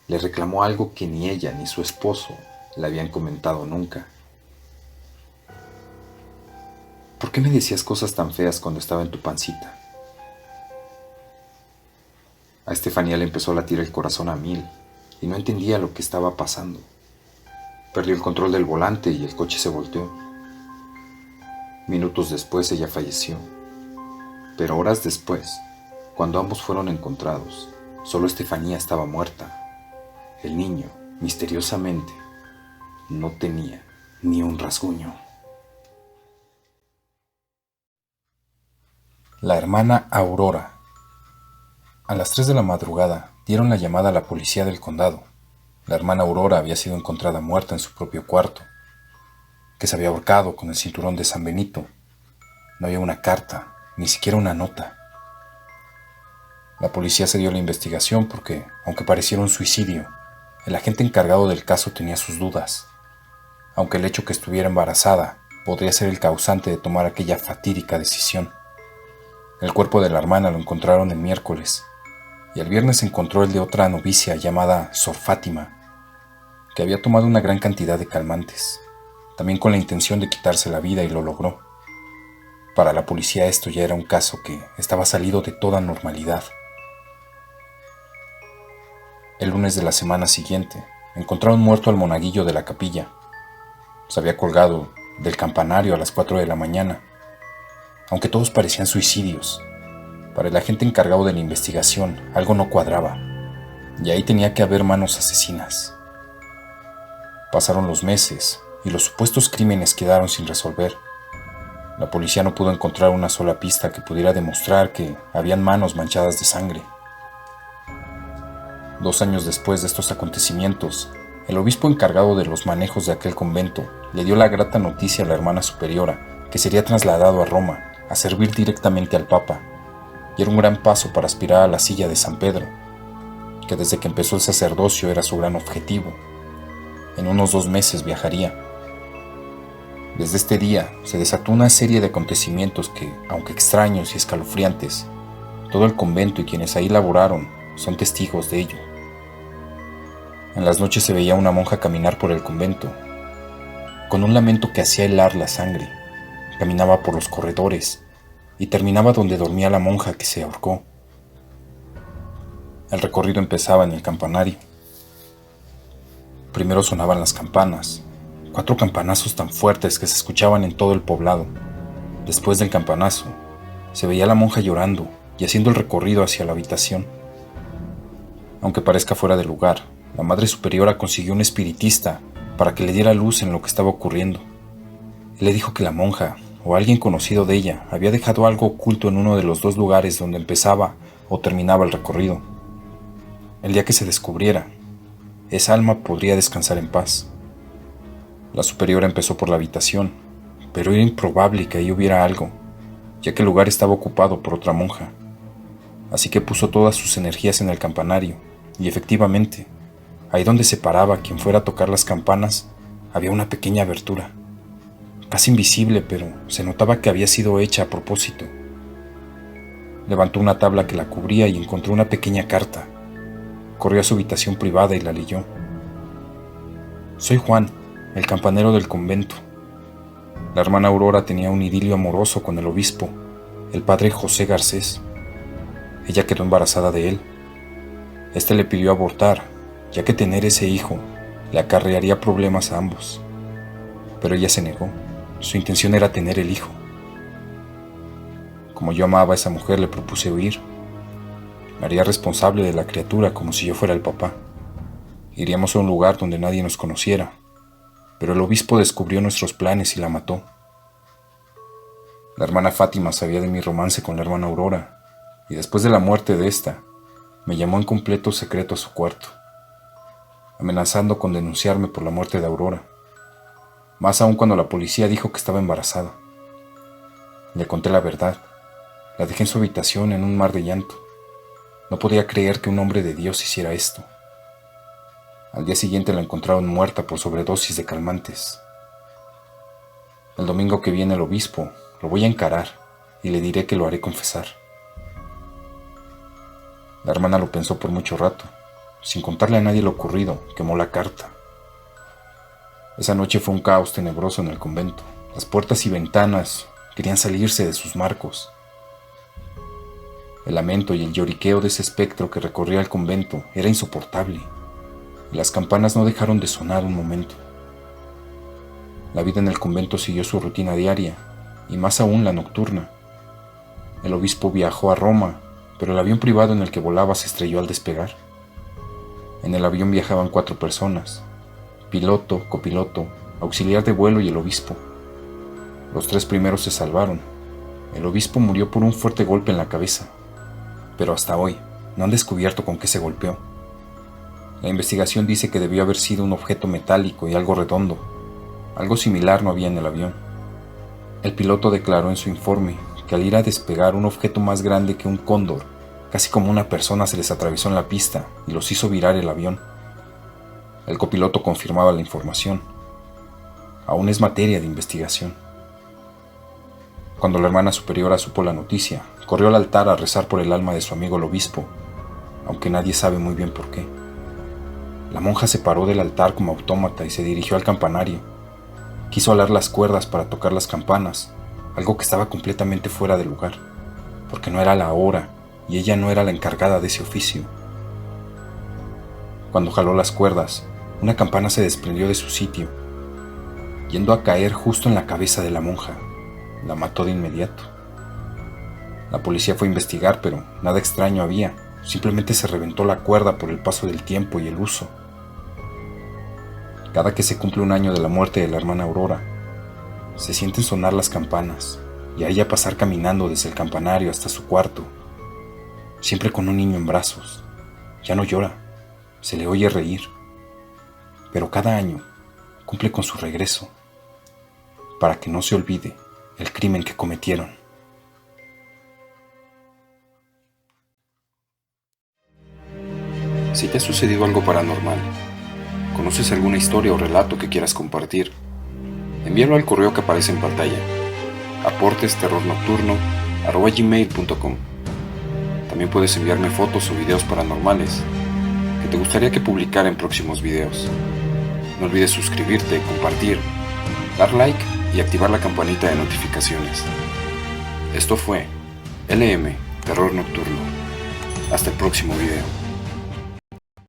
le reclamó algo que ni ella ni su esposo le habían comentado nunca. «¿Por qué me decías cosas tan feas cuando estaba en tu pancita?». A Estefanía le empezó a latir el corazón a 1000 y no entendía lo que estaba pasando. Perdió el control del volante y el coche se volteó. Minutos después ella falleció, pero horas después, cuando ambos fueron encontrados, solo Estefanía estaba muerta. El niño, misteriosamente, no tenía ni un rasguño. La hermana Aurora. A las 3 de la madrugada dieron la llamada a la policía del condado. La hermana Aurora había sido encontrada muerta en su propio cuarto, que se había ahorcado con el cinturón de San Benito. No había una carta, ni siquiera una nota. La policía se dio a la investigación porque, aunque pareciera un suicidio, el agente encargado del caso tenía sus dudas, aunque el hecho que estuviera embarazada podría ser el causante de tomar aquella fatídica decisión. El cuerpo de la hermana lo encontraron el miércoles, y el viernes se encontró el de otra novicia llamada Sor Fátima, que había tomado una gran cantidad de calmantes, también con la intención de quitarse la vida, y lo logró. Para la policía esto ya era un caso que estaba salido de toda normalidad. El lunes de la semana siguiente, encontraron muerto al monaguillo de la capilla. Se había colgado del campanario a las 4 de la mañana. Aunque todos parecían suicidios, para el agente encargado de la investigación algo no cuadraba, y ahí tenía que haber manos asesinas. Pasaron los meses y los supuestos crímenes quedaron sin resolver. La policía no pudo encontrar una sola pista que pudiera demostrar que habían manos manchadas de sangre. 2 años después de estos acontecimientos, el obispo encargado de los manejos de aquel convento le dio la grata noticia a la hermana superiora que sería trasladado a Roma a servir directamente al Papa, y era un gran paso para aspirar a la silla de San Pedro, que desde que empezó el sacerdocio era su gran objetivo. En unos 2 meses viajaría. Desde este día se desató una serie de acontecimientos que, aunque extraños y escalofriantes, todo el convento y quienes ahí laboraron son testigos de ello. En las noches se veía una monja caminar por el convento, con un lamento que hacía helar la sangre. Caminaba por los corredores y terminaba donde dormía la monja que se ahorcó. El recorrido empezaba en el campanario. Primero sonaban las campanas, 4 campanazos tan fuertes que se escuchaban en todo el poblado. Después del campanazo, se veía a la monja llorando y haciendo el recorrido hacia la habitación. Aunque parezca fuera de lugar, la Madre Superiora consiguió un espiritista para que le diera luz en lo que estaba ocurriendo. Él le dijo que la monja, o alguien conocido de ella, había dejado algo oculto en uno de los 2 lugares donde empezaba o terminaba el recorrido. El día que se descubriera, esa alma podría descansar en paz. La superiora empezó por la habitación, pero era improbable que ahí hubiera algo, ya que el lugar estaba ocupado por otra monja. Así que puso todas sus energías en el campanario, y efectivamente, ahí donde se paraba quien fuera a tocar las campanas, había una pequeña abertura, casi invisible, pero se notaba que había sido hecha a propósito. Levantó una tabla que la cubría y encontró una pequeña carta. Corrió a su habitación privada y la leyó. Soy Juan, el campanero del convento. La hermana Aurora tenía un idilio amoroso con el obispo, el padre José Garcés. Ella quedó embarazada de él. Este le pidió abortar, ya que tener ese hijo le acarrearía problemas a ambos. Pero ella se negó. Su intención era tener el hijo. Como yo amaba a esa mujer, le propuse huir. Me haría responsable de la criatura como si yo fuera el papá. Iríamos a un lugar donde nadie nos conociera, pero el obispo descubrió nuestros planes y la mató. La hermana Fátima sabía de mi romance con la hermana Aurora, y después de la muerte de esta, me llamó en completo secreto a su cuarto, amenazando con denunciarme por la muerte de Aurora, más aún cuando la policía dijo que estaba embarazada. Le conté la verdad. La dejé en su habitación en un mar de llanto. No podía creer que un hombre de Dios hiciera esto. Al día siguiente la encontraron muerta por sobredosis de calmantes. El domingo que viene el obispo lo voy a encarar y le diré que lo haré confesar. La hermana lo pensó por mucho rato. Sin contarle a nadie lo ocurrido, quemó la carta. Esa noche fue un caos tenebroso en el convento. Las puertas y ventanas querían salirse de sus marcos. El lamento y el lloriqueo de ese espectro que recorría el convento era insoportable, y las campanas no dejaron de sonar un momento. La vida en el convento siguió su rutina diaria, y más aún la nocturna. El obispo viajó a Roma, pero el avión privado en el que volaba se estrelló al despegar. En el avión viajaban 4 personas: piloto, copiloto, auxiliar de vuelo y el obispo. Los 3 primeros se salvaron. El obispo murió por un fuerte golpe en la cabeza, pero hasta hoy no han descubierto con qué se golpeó. La investigación dice que debió haber sido un objeto metálico y algo redondo. Algo similar no había en el avión. El piloto declaró en su informe que al ir a despegar, un objeto más grande que un cóndor, casi como una persona, se les atravesó en la pista y los hizo virar el avión. El copiloto confirmaba la información. Aún es materia de investigación. Cuando la hermana superiora supo la noticia, corrió al altar a rezar por el alma de su amigo el obispo, aunque nadie sabe muy bien por qué. La monja se paró del altar como autómata y se dirigió al campanario. Quiso alar las cuerdas para tocar las campanas, algo que estaba completamente fuera de lugar, porque no era la hora y ella no era la encargada de ese oficio. Cuando jaló las cuerdas, una campana se desprendió de su sitio, yendo a caer justo en la cabeza de la monja. La mató de inmediato. La policía fue a investigar, pero nada extraño había. Simplemente se reventó la cuerda por el paso del tiempo y el uso. Cada que se cumple un año de la muerte de la hermana Aurora, se sienten sonar las campanas y a ella pasar caminando desde el campanario hasta su cuarto, siempre con un niño en brazos. Ya no llora, se le oye reír, pero cada año cumple con su regreso, para que no se olvide el crimen que cometieron. Si te ha sucedido algo paranormal, conoces alguna historia o relato que quieras compartir, envíalo al correo que aparece en pantalla, aportesterrornocturno@gmail.com. También puedes enviarme fotos o videos paranormales que te gustaría que publicara en próximos videos. No olvides suscribirte, compartir, dar like y activar la campanita de notificaciones. Esto fue LM Terror Nocturno. Hasta el próximo video.